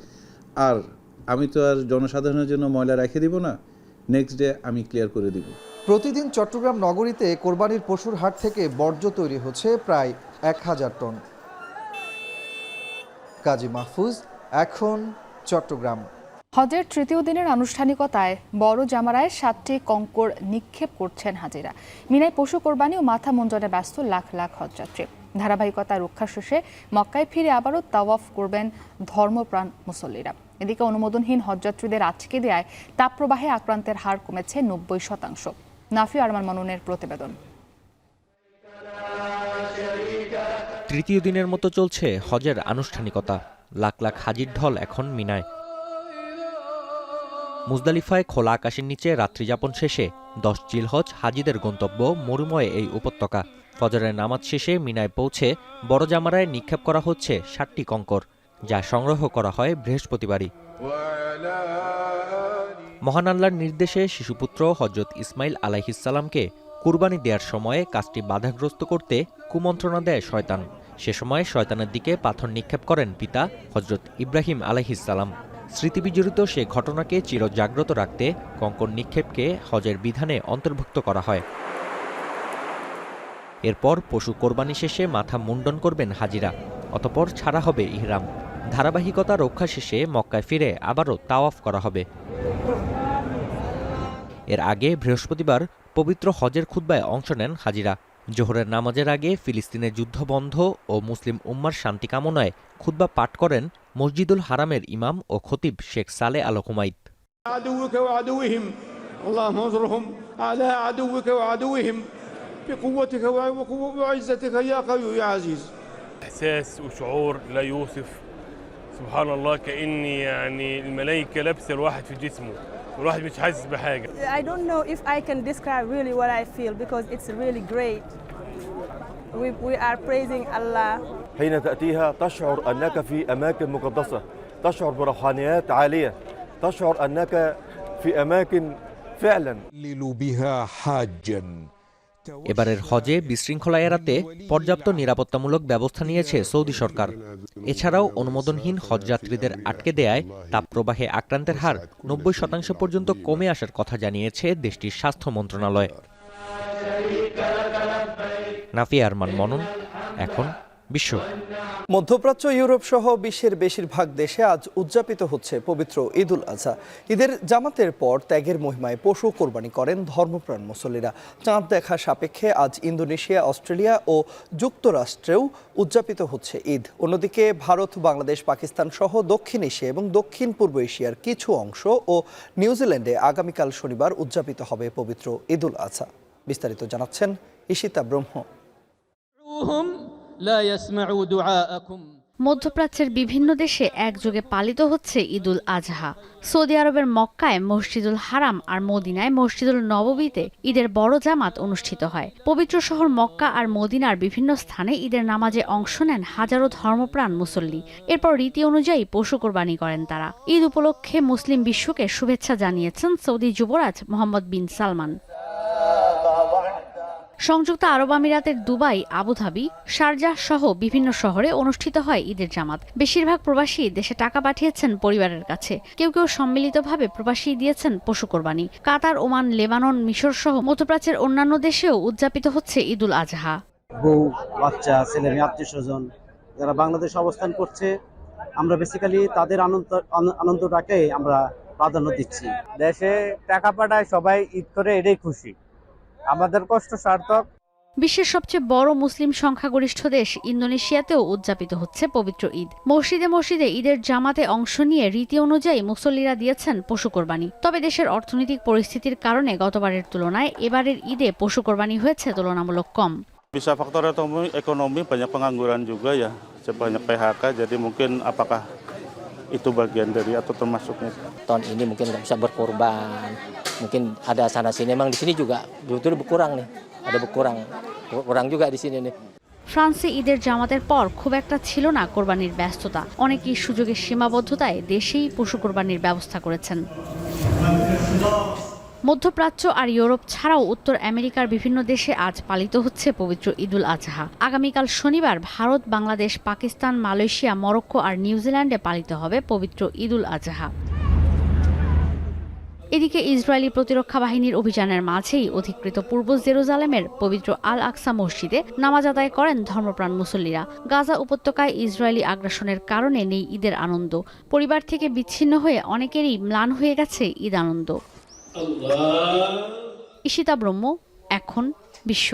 আর আমি তো আর জনসাধারণের জন্য ময়লা রেখে দিব না, নেক্সট ডে আমি ক্লিয়ার করে দিব। প্রতিদিন চট্টগ্রাম নগরীতে কোরবানির পশুর হাট থেকে বর্জ্য তৈরি হচ্ছে প্রায় 1000 টন। কাজী মাহফুজ, এখন চট্টগ্রাম। হজের তৃতীয় দিনের আনুষ্ঠানিকতায় বড় জামারায় 7টি কঙ্কর নিক্ষেপ করছেন হাজিরা। মিনায় পশু কোরবানি ও মাথা মুন্ডনে ব্যস্ত লাখ লাখ হজযাত্রী। ধারাবাহিকতা রক্ষা শেষে মক্কায় ফিরে আবারও তাওয়াফ করবেন ধর্মপ্রাণ মুসল্লিরা। এদিকে অনুমোদনহীন হজযাত্রীদের আটকে দেওয়ায় তাপপ্রবাহে আক্রান্তের হার কমেছে 90%। নাফি আরমান মামুনের প্রতিবেদন। তৃতীয় দিনের মতো চলছে হজের আনুষ্ঠানিকতা। লাখ লাখ হাজির ঢল এখন মিনায়। মুজদালিফায় খোলা আকাশের নিচে রাত্রিযাপন শেষে 10 জিলহজ হাজিদের গন্তব্য মরুময় এই উপত্যকা। ফজরের নামাজ শেষে মিনায় পৌঁছে বড় জামারায় নিক্ষেপ করা হচ্ছে 7টি কঙ্কর, যা সংগ্রহ করা হয় বৃহস্পতিবারই। মহান আল্লাহর নির্দেশে শিশুপুত্র হযরত ইসমাইল আলাইহিসসালামকে কুরবানি দেওয়ার সময়ে কাজটি বাধাগ্রস্ত করতে কুমন্ত্রণা দেয় শয়তান। সে সময় শয়তানের দিকে পাথর নিক্ষেপ করেন পিতা হযরত ইব্রাহিম আলাইহিসসালাম। স্মৃতিবিজড়িত সে ঘটনাকে চিরজাগ্রত রাখতে কঙ্কর নিক্ষেপকে হজের বিধানে অন্তর্ভুক্ত করা হয়। এরপর পশু কোরবানি শেষে মাথা মুন্ডন করবেন হাজিরা, অতঃপর ছাড়া হবে ইহরাম। ধারাবাহিকতা রক্ষা শেষে মক্কায় ফিরে আবারও তাওয়াফ করা হবে। এর আগে বৃহস্পতিবার পবিত্র হজের খুতবায় অংশ নেন হাজিরা। জোহরের নামাজের আগে ফিলিস্তিনের যুদ্ধ বন্ধ ও মুসলিম উম্মার শান্তি কামনায় খুতবা পাঠ করেন মসজিদুল হারামের ইমাম ও খতিব শেখ সালে আল Humaid. إحساس وشعور لا يوصف، سبحان الله، كأني يعني الملائكة لابسة الواحد في جسمه والواحد مش حاسس بحاجة. I don't know if I can describe really what I feel because it's really great. We are praising Allah. حين تأتيها تشعر أنك في أماكن مقدسة، تشعر بروحانيات عالية، تشعر أنك في أماكن فعلا بها حاجا। এবারের হজে বিশৃঙ্খলা এড়াতে পর্যাপ্ত নিরাপত্তামূলক ব্যবস্থা নিয়েছে সৌদি সরকার। এছাড়াও অনুমোদনহীন হজযাত্রীদের আটকে দেয়ায় তাপপ্রবাহে আক্রান্তের হার 90% পর্যন্ত কমে আসার কথা জানিয়েছে দেশটির স্বাস্থ্য মন্ত্রণালয়। নাফি আরমান মনন, এখন বিশ্ব। মধ্যপ্রাচ্য, ইউরোপ সহ বিশ্বের বেশিরভাগ দেশে আজ উদযাপিত হচ্ছে পবিত্র ঈদ উল আজহা। ঈদের জামাতের পর ত্যাগের মহিমায় পশু কোরবানি করেন ধর্মপ্রাণ মুসল্লিরা। চাঁদ দেখা সাপেক্ষে আজ ইন্দোনেশিয়া, অস্ট্রেলিয়া ও যুক্তরাষ্ট্রেও উদযাপিত হচ্ছে ঈদ। অন্যদিকে ভারত, বাংলাদেশ, পাকিস্তান সহ দক্ষিণ এশিয়া এবং দক্ষিণ পূর্ব এশিয়ার কিছু অংশ ও নিউজিল্যান্ডে আগামীকাল শনিবার উদযাপিত হবে পবিত্র ঈদ উল আজহা। বিস্তারিত জানাচ্ছেন ঈশিতা ব্রহ্ম। মধ্যপ্রাচ্যের বিভিন্ন দেশে একযোগে পালিত হচ্ছে ঈদ উল আজহা। সৌদি আরবের মক্কায় মসজিদুল হারাম আর মদিনায় মসজিদুল নববীতে ঈদের বড় জামাত অনুষ্ঠিত হয়। পবিত্র শহর মক্কা আর মদিনার বিভিন্ন স্থানে ঈদের নামাজে অংশ নেন হাজারো ধর্মপ্রাণ মুসল্লি। এরপর রীতি অনুযায়ী পশু কোরবানি করেন তারা। ঈদ উপলক্ষে মুসলিম বিশ্বকে শুভেচ্ছা জানিয়েছেন সৌদি যুবরাজ মোহাম্মদ বিন সালমান। সংযুক্ত আরব আমিরাতের দুবাই, আবুধাবি, শারজাহ সহ বিভিন্ন শহরে অনুষ্ঠিত হয় ঈদের জামাত। বেশিরভাগ প্রবাসী দেশে টাকা পাঠিয়েছেন পরিবারের কাছে। কেউ কেউ সম্মিলিতভাবে প্রবাসী দিয়েছেন পশু কোরবানি। কাতার, ওমান, লেবানন, মিশর সহ মধ্যপ্রাচ্যের অন্যান্য দেশেও উদযাপিত হচ্ছে ঈদ উল আজহা। বউ, বাচ্চা, ছেলে মেয়ে, আত্মীয় স্বজন যারা বাংলাদেশে অবস্থান করছে, আমরা বেসিক্যালি তাদের আনন্দটাকে আমরা প্রাধান্য দিচ্ছি। দেশে টাকা পাঠায় সবাই ঈদ করে, এটাই খুশি। আমাদের কষ্ট সার্থক। বিশ্বের সবচেয়ে বড় মুসলিম সংখ্যাগরিষ্ঠ দেশ ইন্দোনেশিয়াতেও উদযাপিত হচ্ছে পবিত্র ঈদ। মসজিদে মসজিদে ঈদের জামাতে অংশ নিয়ে রীতি অনুযায়ী মুসল্লিরা দিয়েছেন পশু কোরবানি। তবে দেশের অর্থনৈতিক পরিস্থিতির কারণে গতবারের তুলনায় এবারের ঈদে পশু কোরবানি হয়েছে তুলনামূলক কম। Bisa faktornya ekonomi, banyak pengangguran juga ya, banyak PHK, jadi mungkin apakah itu bagian dari atau termasuknya. Tahun ini mungkin nggak bisa berkorban, mungkin ada sana sini. Memang di sini juga betul berkurang nih, ada berkurang juga di sini nih. ফ্রান্সে ঈদের জামাতের পর খুব একটা ছিল না কোরবানির ব্যস্ততা। অনেকেই সুযোগের সীমাবদ্ধতায় দেশেই পশু কোরবানির ব্যবস্থা করেছেন। মধ্যপ্রাচ্য আর ইউরোপ ছাড়াও উত্তর আমেরিকার বিভিন্ন দেশে আজ পালিত হচ্ছে পবিত্র ঈদ উল আজহা। আগামীকাল শনিবার ভারত, বাংলাদেশ, পাকিস্তান, মালয়েশিয়া, মরক্কো আর নিউজিল্যান্ডে পালিত হবে পবিত্র ঈদ উল আজহা। এদিকে ইসরায়েলি প্রতিরক্ষা বাহিনীর অভিযানের মাঝেই অধিকৃত পূর্ব জেরুজালেমের পবিত্র আল আকসা মসজিদে নামাজ আদায় করেন ধর্মপ্রাণ মুসল্লিরা। গাজা উপত্যকায় ইসরায়েলি আগ্রাসনের কারণে নেই ঈদের আনন্দ। পরিবার থেকে বিচ্ছিন্ন হয়ে অনেকেরই ম্লান হয়ে গেছে ঈদ আনন্দ। ঈশিতা ব্রহ্ম, এখন বিশ্ব।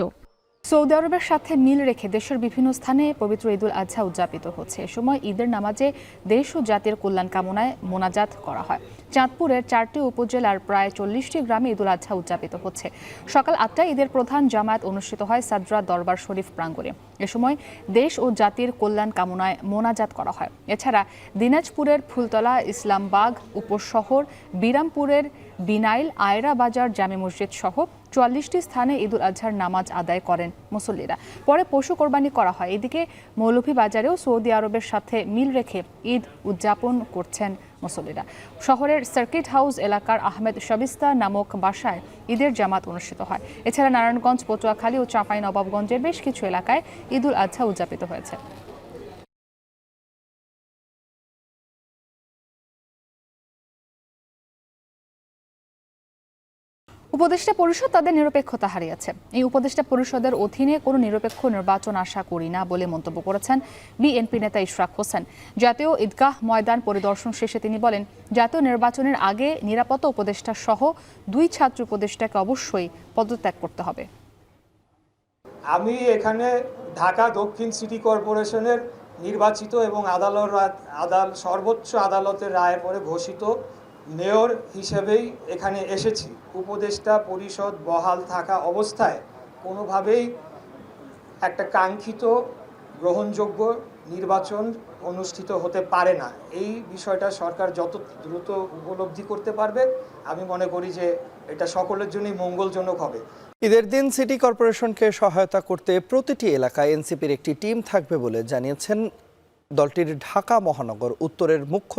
সৌদি আরবের সাথে মিল রেখে দেশের বিভিন্ন স্থানে পবিত্র ঈদ উল আজহা উদযাপিত হচ্ছে। এ সময় ঈদের নামাজে দেশ ও জাতির কল্যাণ কামনায় মোনাজাত করা হয়। চাঁদপুরের 4টি উপজেলার প্রায় 40টি গ্রামে ঈদ উল আজহা উদযাপিত হচ্ছে। সকাল 8টায় ঈদের প্রধান জামায়াত অনুষ্ঠিত হয় সাদরা দরবার শরীফ প্রাঙ্গণে। এ সময় দেশ ও জাতির কল্যাণ কামনায় মোনাজাত করা হয়। এছাড়া দিনাজপুরের ফুলতলা, ইসলামবাগ উপশহর, বিরামপুরের বিনাইল, আয়রা বাজার জামে মসজিদ সহ 44টি স্থানে ঈদ উল আজহার নামাজ আদায় করেন মুসল্লিরা। পরে পশু কোরবানি করা হয়। এদিকে মৌলভীবাজারেও সৌদি আরবের সাথে মিল রেখে ঈদ উদযাপন করছেন মুসল্লিরা। শহরের সার্কিট হাউস এলাকার আহমেদ শাবিস্তা নামক বাসায় ঈদের জামাত অনুষ্ঠিত হয়। এছাড়া নারায়ণগঞ্জ, পটুয়াখালী ও চাঁপাইনবাবগঞ্জের বেশ কিছু এলাকায় ঈদ উল আজহা উদযাপিত হয়েছে। উপদেষ্টা পরিষদ তাদের নিরপেক্ষতা হারিয়েছে। এই উপদেষ্টা পরিষদের অধীনে কোনো নিরপেক্ষ নির্বাচন আশা করি না বলে মন্তব্য করেছেন বিএনপি নেতা ইশরাক হোসেন। জাতীয় ঈদগাহ ময়দান পরিদর্শন শেষে তিনি বলেন, জাতীয় নির্বাচনের আগে নিরাপত্তা উপদেষ্টা সহ 2 ছাত্র উপদেষ্টাকে অবশ্যই পদত্যাগ করতে হবে। আমি এখানে ঢাকা দক্ষিণ সিটি কর্পোরেশনের নির্বাচিত এবং সর্বোচ্চ আদালতের রায়ের পরে ঘোষিত মেয়র হিসেবেই এখানে এসেছি। উপদেষ্টা পরিষদ বহাল থাকা অবস্থায় কোনোভাবেই একটা কাঙ্ক্ষিত গ্রহণযোগ্য নির্বাচন অনুষ্ঠিত হতে পারে না। এই বিষয়টা সরকার যত দ্রুত উপলব্ধি করতে পারবে, আমি মনে করি যে এটা সকলের জন্যই মঙ্গলজনক হবে। ঈদের দিন সিটি কর্পোরেশনকে সহায়তা করতে প্রতিটি এলাকায় এনসিপির একটি টিম থাকবে বলে জানিয়েছেন দলটির ঢাকা মহানগর উত্তরের মুখ্য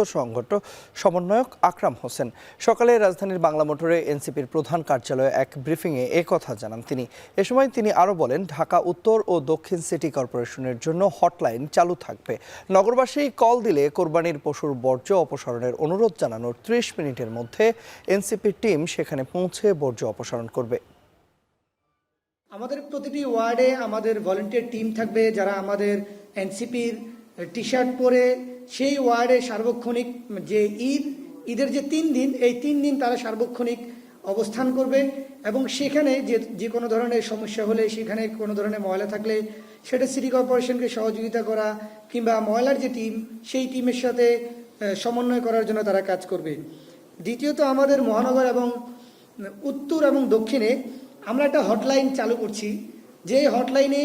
সমন্বয়ক আকরাম হোসেন। সকালে রাজধানীর বাংলা মোটরে এনসিপির প্রধান কার্যালয়ে এক ব্রিফিংয়ে কথা জানান তিনি। এ সময় তিনি আরও বলেন, ঢাকা উত্তর ও দক্ষিণ সিটি কর্পোরেশনের জন্য হটলাইন চালু থাকবে। নগরবাসী কল দিলে কোরবানির পশুর বর্জ্য অপসারণের অনুরোধ জানানোর 30 মিনিটের মধ্যে এনসিপির টিম সেখানে পৌঁছে বর্জ্য অপসারণ করবে। আমাদের প্রতিটি ওয়ার্ডে আমাদের ভলান্টিয়ার টিম থাকবে, যারা আমাদের এনসিপির টি শার্ট পরে সেই ওয়ার্ডে সার্বক্ষণিক যে ঈদের যে 3 দিন, এই 3 দিন তারা সার্বক্ষণিক অবস্থান করবে এবং সেখানে যে কোনো ধরনের সমস্যা হলে, সেখানে কোনো ধরনের ময়লা থাকলে সেটা সিটি কর্পোরেশনকে সহযোগিতা করা কিংবা ময়লার যে টিম, সেই টিমের সাথে সমন্বয় করার জন্য তারা কাজ করবে। দ্বিতীয়ত, আমাদের মহানগর এবং উত্তর এবং দক্ষিণে আমরা একটা হটলাইন চালু করছি, যে হটলাইনে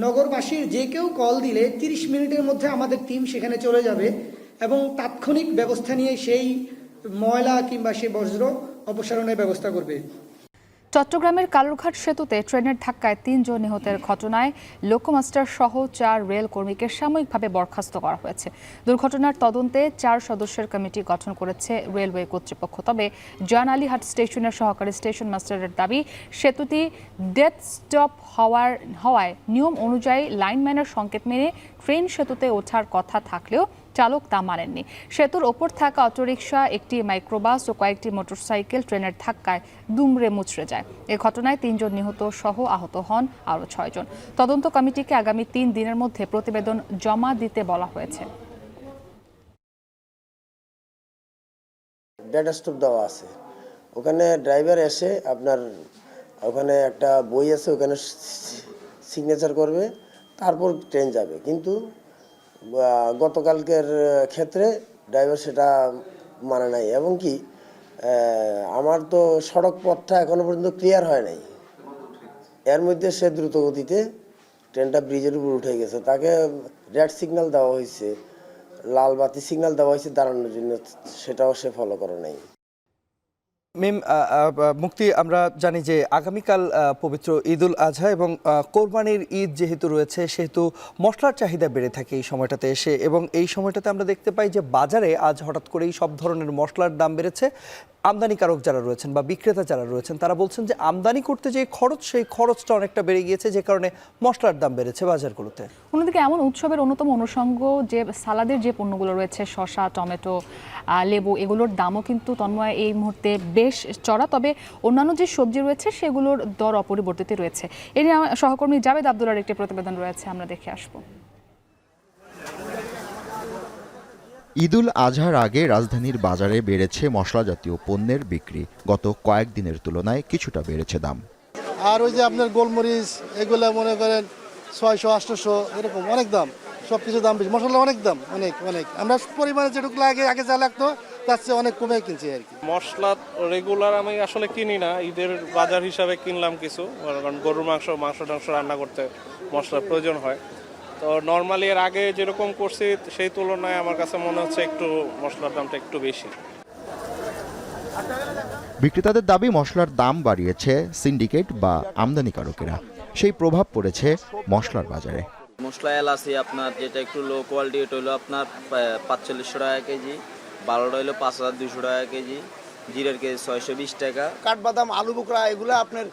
নগরবাসীর যে কেউ কল দিলে 30 মিনিটের মধ্যে আমাদের টিম সেখানে চলে যাবে এবং তাৎক্ষণিক ব্যবস্থা নিয়ে সেই ময়লা কিংবা সেই বজ্র অপসারণের ব্যবস্থা করবে। চট্টগ্রামের কালুরঘাট সেতুতে ট্রেনের ধাক্কায় 3 জন নিহতের ঘটনায় লোকোমাস্টার সহ 4 রেল কর্মীকে সাময়িকভাবে বরখাস্ত করা হয়েছে। দুর্ঘটনার তদন্তে 4 সদস্যের কমিটি গঠন করেছে রেলওয়ে কর্তৃপক্ষ। তবে জয়নালীহাট স্টেশনের সহকারী স্টেশন মাস্টারের দাবি, সেতুটি ডেথ স্টপ হওয়ায় নিয়ম অনুযায়ী লাইনম্যানের সংকেত মেনে ট্রেন সেতুতে ওঠার কথা থাকলেও চালক তা মানেননি। সেতুর ওপর থাকা অটোরিকশা, একটি মাইক্রোবাস ও কয়েকটি মোটরসাইকেল ট্রেনের ধাক্কায় দুমড়ে মুচড়ে যায়। এ ঘটনায় 3 জন নিহত সহ আহত হন আরও 6 জন। তদন্ত কমিটিকে আগামী 3 দিনের মধ্যে প্রতিবেদন জমা দিতে বলা হয়েছে। ডেড স্টপ দেওয়া আছে, ওখানে ড্রাইভার এসে আপনার ওখানে একটা বই আছে, ওখানে সিগনেচার করবে, তারপর ট্রেন যাবে। কিন্তু গতকালকের ক্ষেত্রে ড্রাইভার সেটা মানে নাই এবং কি আমার তো সড়ক পথটা এখনো পর্যন্ত ক্লিয়ার হয় নাই, এর মধ্যে সে দ্রুত গতিতে ট্রেনটা ব্রিজের উপর উঠে গেছে। তাকে রেড সিগন্যাল দেওয়া হয়েছে, লাল বাতি সিগন্যাল দেওয়া হয়েছে দাঁড়ানোর জন্য, সেটাও সে ফলো করে নাই। মিম মুক্তি, আমরা জানি যে আগামীকাল পবিত্র ঈদুল আজহা এবং কোরবানির ঈদ যেহেতু রয়েছে, সেহেতু মশলার চাহিদা বেড়ে থাকে এই সময়টাতে এসে, এবং এই সময়টাতে আমরা দেখতে পাই যে বাজারে আজ হঠাৎ করেই সব ধরনের মশলার দাম বেড়েছে। আমদানিকারক যারা রয়েছেন বা বিক্রেতা যারা রয়েছেন তারা বলছেন যে আমদানি করতে যে খরচ, সেই খরচটা অনেকটা বেড়ে গিয়েছে, যে কারণে মশলার দাম বেড়েছে বাজারগুলোতে। অন্যদিকে এমন উৎসবের অন্যতম অনুষঙ্গ যে সালাদের যে পণ্যগুলো রয়েছে, শসা, টমেটো, লেবু, এগুলোর দামও কিন্তু তন্ময় এই মুহূর্তে বেশ চড়া। তবে অন্যান্য যে সবজি রয়েছে সেগুলোর দর অপরিবর্তিত রয়েছে। এ নিয়ে সহকর্মী জাবেদ আব্দুল্লাহর একটি প্রতিবেদন রয়েছে, আমরা দেখে আসবো। ঈদুল আজহার আগে রাজধানীর বাজারে বেড়েছে মশলা জাতীয় পণ্যের বিক্রি। গত কয়েকদিনের তুলনায় কিছুটা বেড়েছে দাম। আর ওই যে আপনার গোলমরিচ, এগুলো মনে করেন 600-800 এরকম অনেক দাম, সব কিছু দাম বেশি, মশলা অনেক দাম, অনেক অনেক। আমরা পরিমাণে যেটুকু আগে যা লাগতো তার চেয়ে অনেক কমে কিনছি আর কি। মশলা রেগুলার আমি আসলে কিনি না, ঈদের বাজার হিসাবে কিনলাম কিছু, কারণ গরুর মাংস টাংস রান্না করতে মশলার প্রয়োজন হয়। তো নর্মালি এর আগে যেরকম করছি সেই তুলনায় আমার কাছে মনে হচ্ছে একটু মশলার দামটা একটু বেশি। বিক্রেতাদের দাবি, মশলার দাম বাড়িয়েছে সিন্ডিকেট বা আমদানিকারকেরা। সেই প্রভাব পড়েছে মশলার বাজারে। মশলা এলাচি আপনার যেটা একটু লো কোয়ালিটি, এটা হলো আপনার 4500 টাকা কেজি, বারোটা হলো 5200 টাকা কেজি, জিরের কেজি 620 টাকা। কাঠবাদাম, আলু বোকরা, এগুলো আপনার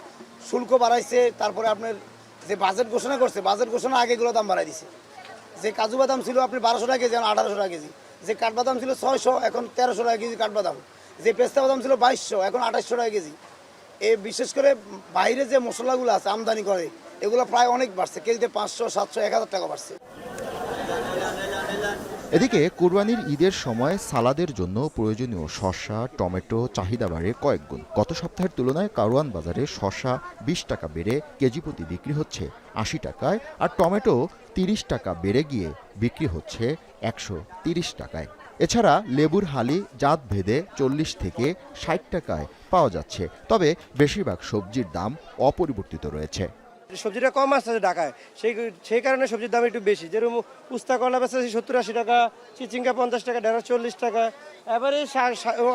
শুল্ক বাড়াইছে। তারপরে আপনার যে বাজেট ঘোষণা করছে, বাজেট ঘোষণা আগে এগুলো দাম বাড়াই দিছে। যে কাজু বাদাম ছিল আপনার 1200 টাকা কেজি, এখন 1800 টাকা কেজি। যে কাঠবাদাম ছিল 600, এখন 1300 টাকা কেজি কাঠবাদাম। যে পেস্তা বাদাম ছিল 2200, এখন 2800 টাকা কেজি। এই বিশেষ করে বাইরে যে মশলাগুলো আছে আমদানি করে, এগুলো প্রায় অনেক বাড়ছে, কেজিতে 500, 700, 1000 টাকা বাড়ছে। এদিকে কুরবানির ঈদের সময় সালাদের জন্য প্রয়োজনীয় শসা, টমেটো চাহিদা বাড়ে কয়েক গুণ। গত সপ্তাহের তুলনায় কারওয়ান বাজারে শসা 20 টাকা বেড়ে কেজি প্রতি বিক্রি হচ্ছে 80 টাকায়, আর টমেটো 30 টাকা বেড়ে গিয়ে বিক্রি হচ্ছে 130 টাকায়। এছাড়া লেবুর হালি জাত ভেদে 40 থেকে 60 টাকায় পাওয়া যাচ্ছে। তবে বেশিরভাগ সবজির দাম অপরিবর্তিত রয়েছে। সবজিটা কম আসছে ঢাকায়, সেই কারণে সবজির দাম একটু বেশি। যেরকম উস্তা করলা বেচা 70-80 টাকা, চিচিঙ্গা 50 টাকা, ঢেঁড়স 40 টাকা। এবারে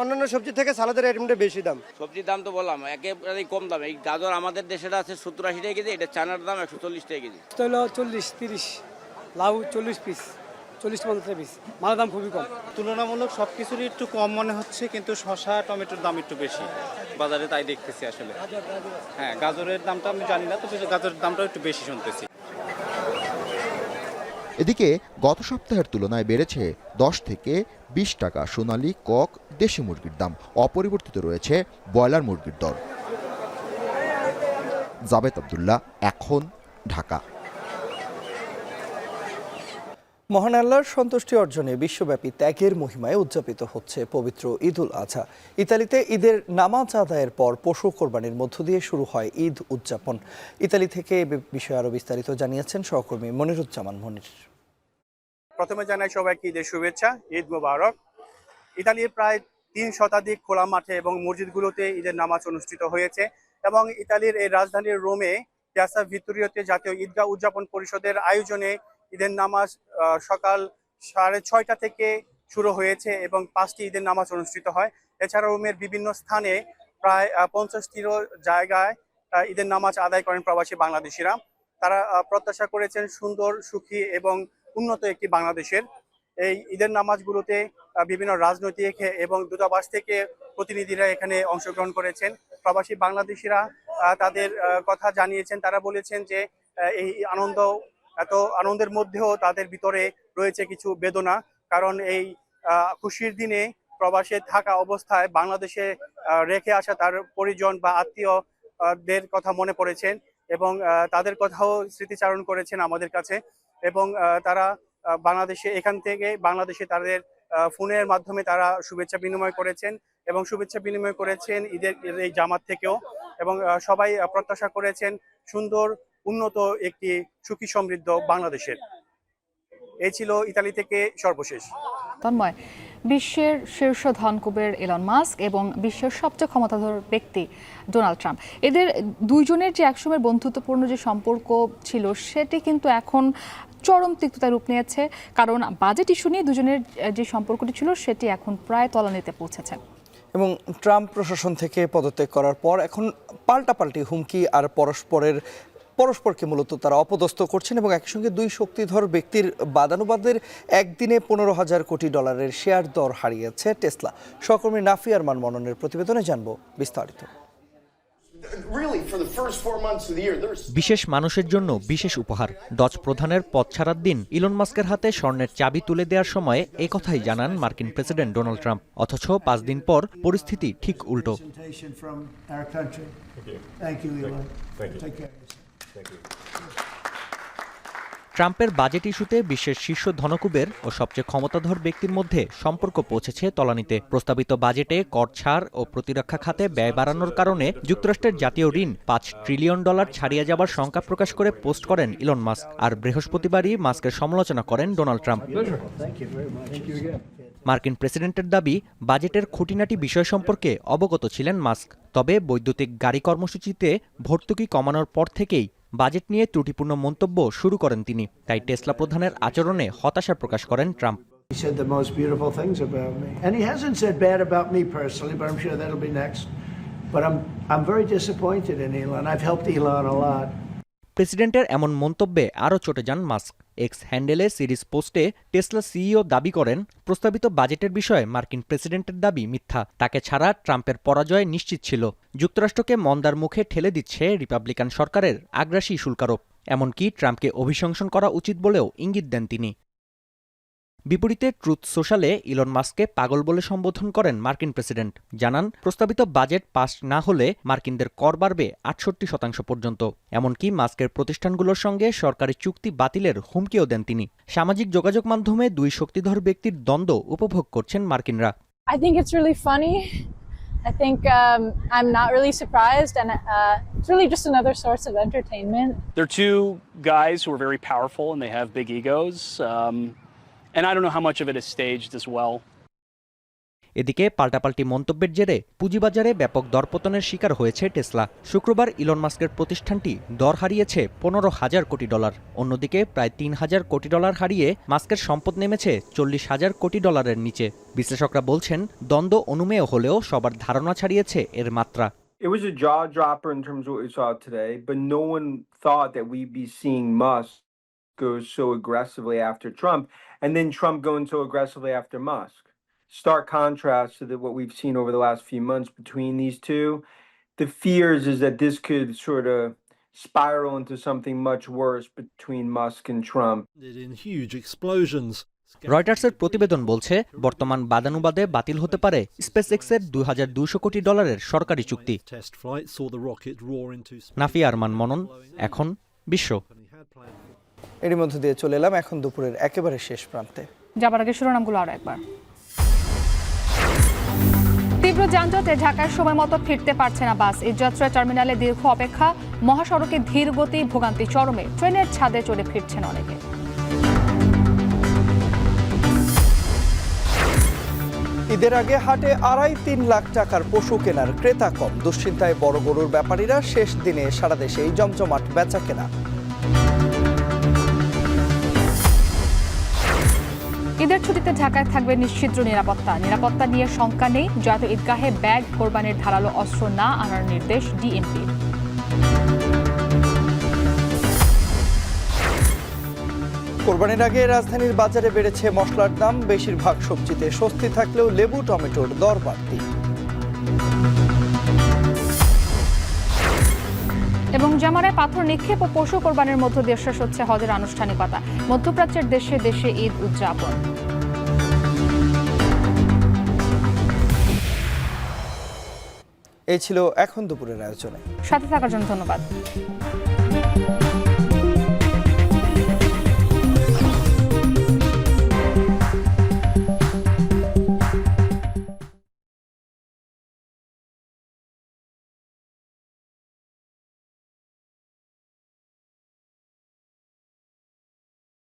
অন্যান্য সবজি থেকে সালাদের আইটেমটা বেশি দাম। সবজির দাম তো বললাম একেবারেই কম দাম। এই গাজর আমাদের দেশেটা আছে 70-80 টাকা কেজি, এটা চায়নার দাম 140 টাকা কেজি। হলো 40-30, লাউ 40 পিস, 40-50 পিস। মালের দাম খুবই কম। তুলনামূলক সব কিছুরই একটু কম মনে হচ্ছে, কিন্তু শসা, টমেটোর দাম একটু বেশি বাজারে, তাই দেখতেছি আসলে। হ্যাঁ, গাজরের দামটা আমি জানি না, তবে গাজরের দামটা একটু বেশি শুনতেছি। এদিকে গত সপ্তাহের তুলনায় বেড়েছে 10 থেকে 20 টাকা সোনালী কক দেশি মুরগির দাম। অপরিবর্তিত রয়েছে ব্রয়লার মুরগির দর। জাবেদ আব্দুল্লাহ, এখন, ঢাকা। মহান আল্লাহর সন্তুষ্টি অর্জনে বিশ্বব্যাপী ত্যাগের মহিমায় উদযাপিত হচ্ছে পবিত্র ঈদুল আজহা। ইতালিতে ঈদের নামাজ আদায়ের পর পশু কোরবানির মধ্য দিয়ে শুরু হয় ঈদ উদযাপন। ইতালি থেকে এ বিষয়ে আরো বিস্তারিত জানিয়েছেন সহকর্মী মনিরুজ্জামান মনির। প্রথমে জানাই সবাইকে ঈদের শুভেচ্ছা, ঈদ মোবারক। ইতালির প্রায় 3 শতাধিক খোলা মাঠে এবং মসজিদগুলোতে ঈদের নামাজ অনুষ্ঠিত হয়েছে এবং ইতালির এই রাজধানীর রোমে পিয়াসা ভিত্তোরিওতে জাতীয় ঈদগাহ উদযাপন পরিষদের আয়োজনে ঈদের নামাজ সকাল 6:30 থেকে শুরু হয়েছে এবং 5টি ঈদের নামাজ অনুষ্ঠিত হয়। এছাড়া রোমের বিভিন্ন স্থানে প্রায় 50টিরও জায়গায় ঈদের নামাজ আদায় করেন প্রবাসী বাংলাদেশিরা। তারা প্রত্যাশা করেছেন সুন্দর, সুখী এবং উন্নত একটি বাংলাদেশের। এই ঈদের নামাজগুলোতে বিভিন্ন রাজনৈতিক এবং দূতাবাস থেকে প্রতিনিধিরা এখানে অংশগ্রহণ করেছেন। প্রবাসী বাংলাদেশিরা তাদের কথা জানিয়েছেন। তারা বলেছেন যে এই এত আনন্দের মধ্যেও তাদের ভিতরে রয়েছে কিছু বেদনা, কারণ এই খুশির দিনে প্রবাসে থাকা অবস্থায় বাংলাদেশে রেখে আসা তার পরিজন বা আত্মীয়দের কথা মনে পড়েছেন এবং তাদের কথাও স্মৃতিচারণ করেছেন আমাদের কাছে। এবং তারা বাংলাদেশে তাদের ফোনের মাধ্যমে তারা শুভেচ্ছা বিনিময় করেছেন এবং শুভেচ্ছা বিনিময় করেছেন ঈদের এই জামাত থেকেও। এবং সবাই প্রত্যাশা করেছেন সুন্দর, উন্নত একটি সুখী সমৃদ্ধ বাংলাদেশের। এই ছিল ইতালি থেকে সর্বশেষ। তন্ময়, বিশ্বের শীর্ষ ধনকুবের ইলন মাস্ক এবং বিশ্বের সবচেয়ে ক্ষমতাধর ব্যক্তি ডোনাল্ড ট্রাম্প, এদের দুইজনের যে একসময়ের বন্ধুত্বপূর্ণ যে সম্পর্ক ছিল সেটি কিন্তু এখন চরম তিক্ততায় রূপ নিয়েছে, কারণ বাজেট ইস্যু নিয়ে দুজনের যে সম্পর্কটি ছিল সেটি এখন প্রায় তলানিতে পৌঁছেছে। এবং ট্রাম্প প্রশাসন থেকে পদত্যাগ করার পর এখন পাল্টাপাল্টি হুমকি আর পরস্পরকে মূলত তারা অপদস্থ করছেন এবং একই সঙ্গে দুই শক্তিধর ব্যক্তির বাদানুবাদের একদিনে $15,000 কোটি শেয়ার দর হারিয়েছে টেসলা। সহকর্মী নাফি আরমান মননের প্রতিবেদনে জানবো বিস্তারিত। বিশেষ মানুষের জন্য বিশেষ উপহার। ডজ প্রধানের পদ ছাড়ার দিন ইলন মাস্কের হাতে স্বর্ণের চাবি তুলে দেওয়ার সময় এই কথাই জানান মার্কিন প্রেসিডেন্ট ডোনাল্ড ট্রাম্প। অথচ 5 দিন পর পরিস্থিতি ঠিক উল্টো। ট্রাম্পের বাজেট ইস্যুতে বিশ্বের শীর্ষ ধনকুবের ও সবচেয়ে ক্ষমতাধর ব্যক্তির মধ্যে সম্পর্ক পৌঁছেছে তলানিতে। প্রস্তাবিত বাজেটে কর ছাড় ও প্রতিরক্ষা খাতে ব্যয় বাড়ানোর কারণে যুক্তরাষ্ট্রের জাতীয় ঋণ $5 ট্রিলিয়ন ছাড়িয়ে যাবার শঙ্কা প্রকাশ করে পোস্ট করেন ইলন মাস্ক। আর বৃহস্পতিবারই মাস্কের সমালোচনা করেন ডোনাল্ড ট্রাম্প। মার্কিন প্রেসিডেন্টের দাবি, বাজেটের খুঁটিনাটি বিষয় সম্পর্কে অবগত ছিলেন মাস্ক। তবে বৈদ্যুতিক গাড়ি কর্মসূচিতে ভর্তুকি কমানোর পর থেকেই বাজেট নিয়ে ত্রুটিপূর্ণ মন্তব্য শুরু করেন তিনি। তাই টেসলা প্রধানের আচরণে হতাশা প্রকাশ করেন Trump. He said the most beautiful things about me. And he hasn't said bad about me personally, but I'm sure that'll be next. But I'm very disappointed in Elon. I've helped Elon a lot. প্রেসিডেন্টের এমন মন্তব্যে আরও চটে যান mask. X হ্যান্ডেলে series পোস্টে Tesla CEO দাবি করেন, প্রস্তাবিত বাজেটের বিষয়ে মার্কিন প্রেসিডেন্টের দাবি মিথ্যা। তাকে ছাড়া ট্রাম্পের পরাজয় নিশ্চিত ছিল। যুক্তরাষ্ট্রকে মন্দার মুখে ঠেলে দিচ্ছে রিপাবলিকান সরকারের আগ্রাসী শুল্কারোপ। এমনকি ট্রাম্পকে অভিশংসন করা উচিত বলেও ইঙ্গিত দেন তিনি। বিপরীতে ট্রুথ সোশ্যালে ইলন মাস্ককে পাগল বলে সম্বোধন করেন মার্কিন প্রেসিডেন্ট। জানান, প্রস্তাবিত বাজেট পাস না হলে মার্কিনদের কর বাড়বে 68% পর্যন্ত। এমনকি মাস্কের প্রতিষ্ঠানগুলোর সঙ্গে সরকারি চুক্তি বাতিলের হুমকিও দেন তিনি। সামাজিক যোগাযোগ মাধ্যমে দুই শক্তিধর ব্যক্তির দ্বন্দ্ব উপভোগ করছেন মার্কিনরা। I think it's really funny. I think I'm not really surprised, and it's really just another source of entertainment. They're two guys who are very powerful and they have big egos. And I don't know how much of it is staged as well. এদিকে পাল্টাপাল্টি মন্তব্যের জেরে পুঁজিবাজারে ব্যাপক দরপতনের শিকার হয়েছে Tesla. শুক্রবার ইলন মাস্কের প্রতিষ্ঠানটি দর হারিয়েছে $15,000 কোটি। অন্যদিকে প্রায় $3,000 কোটি হারিয়ে মাস্কের সম্পদ নেমেছে $40,000 কোটি নিচে। বিশ্লেষকরা বলছেন, দ্বন্দ্ব অনুমেয় হলেও সবার ধারণা ছাড়িয়েছে এর মাত্রা। It was a jaw dropper in terms of what we saw today, but no one thought that we'd be seeing Musk go so aggressively after Trump, and then Trump going so aggressively after Musk. Stark contrast to what we've seen over the last few months between these two. The fears is that this could sort of spiral into something much worse between Musk and Trump. In huge explosions. রয়টার্সের প্রতিবেদন বলছে, বর্তমান বাদানুবাদে বাতিল হতে পারে স্পেসএক্সের $2,200 কোটি সরকারি চুক্তি। নাফি আরমান মনন, এখন বিশ্ব। এরই মধ্যে দিয়ে চলে এলাম এখন দুপুরের একেবারে শেষ প্রান্তে। যাবার আগে শিরোনামগুলো আরো একবার। তীব্র যানজটে ঢাকার সময় মতো ফিরতে পারছে না বাস। ঈদযাত্রা টার্মিনালে দীর্ঘ অপেক্ষা, মহাসড়কে ধীর গতি, ভোগান্তি চরমে। ট্রেনের ছাদে চড়ে ফিরছেন অনেকে। ঈদের আগে হাটে 2.5-3 লাখ টাকার পশু কেনার ক্রেতা কম। দুশ্চিন্তায় বড় গরুর ব্যাপারীরা, শেষ দিনে সারা দেশেই জমজমাট বেচা কেনা। ঈদের ছুটিতে ঢাকায় থাকবে নিশ্চিদ্র নিরাপত্তা। নিরাপত্তা নিয়ে শঙ্কা নেই। জাতীয় ঈদগাহে ব্যাগ, কোরবানির ধারালো অস্ত্র না আনার নির্দেশ ডিএমপির। কোরবানির আগে রাজধানীর বাজারে বেড়েছে মশলার দাম। বেশিরভাগ সবজিতে স্বস্তি থাকলেও লেবু, টমেটোর দর বাড়তি। এবং জামারায় পাথর নিক্ষেপ ও পশু কোরবানির মধ্য দিয়ে শেষ হচ্ছে হজের আনুষ্ঠানিকতা। মধ্যপ্রাচ্যের দেশে দেশে ঈদ উদযাপন। এই ছিল এখন দুপুরের আয়োজনে। সাথে থাকার জন্য ধন্যবাদ।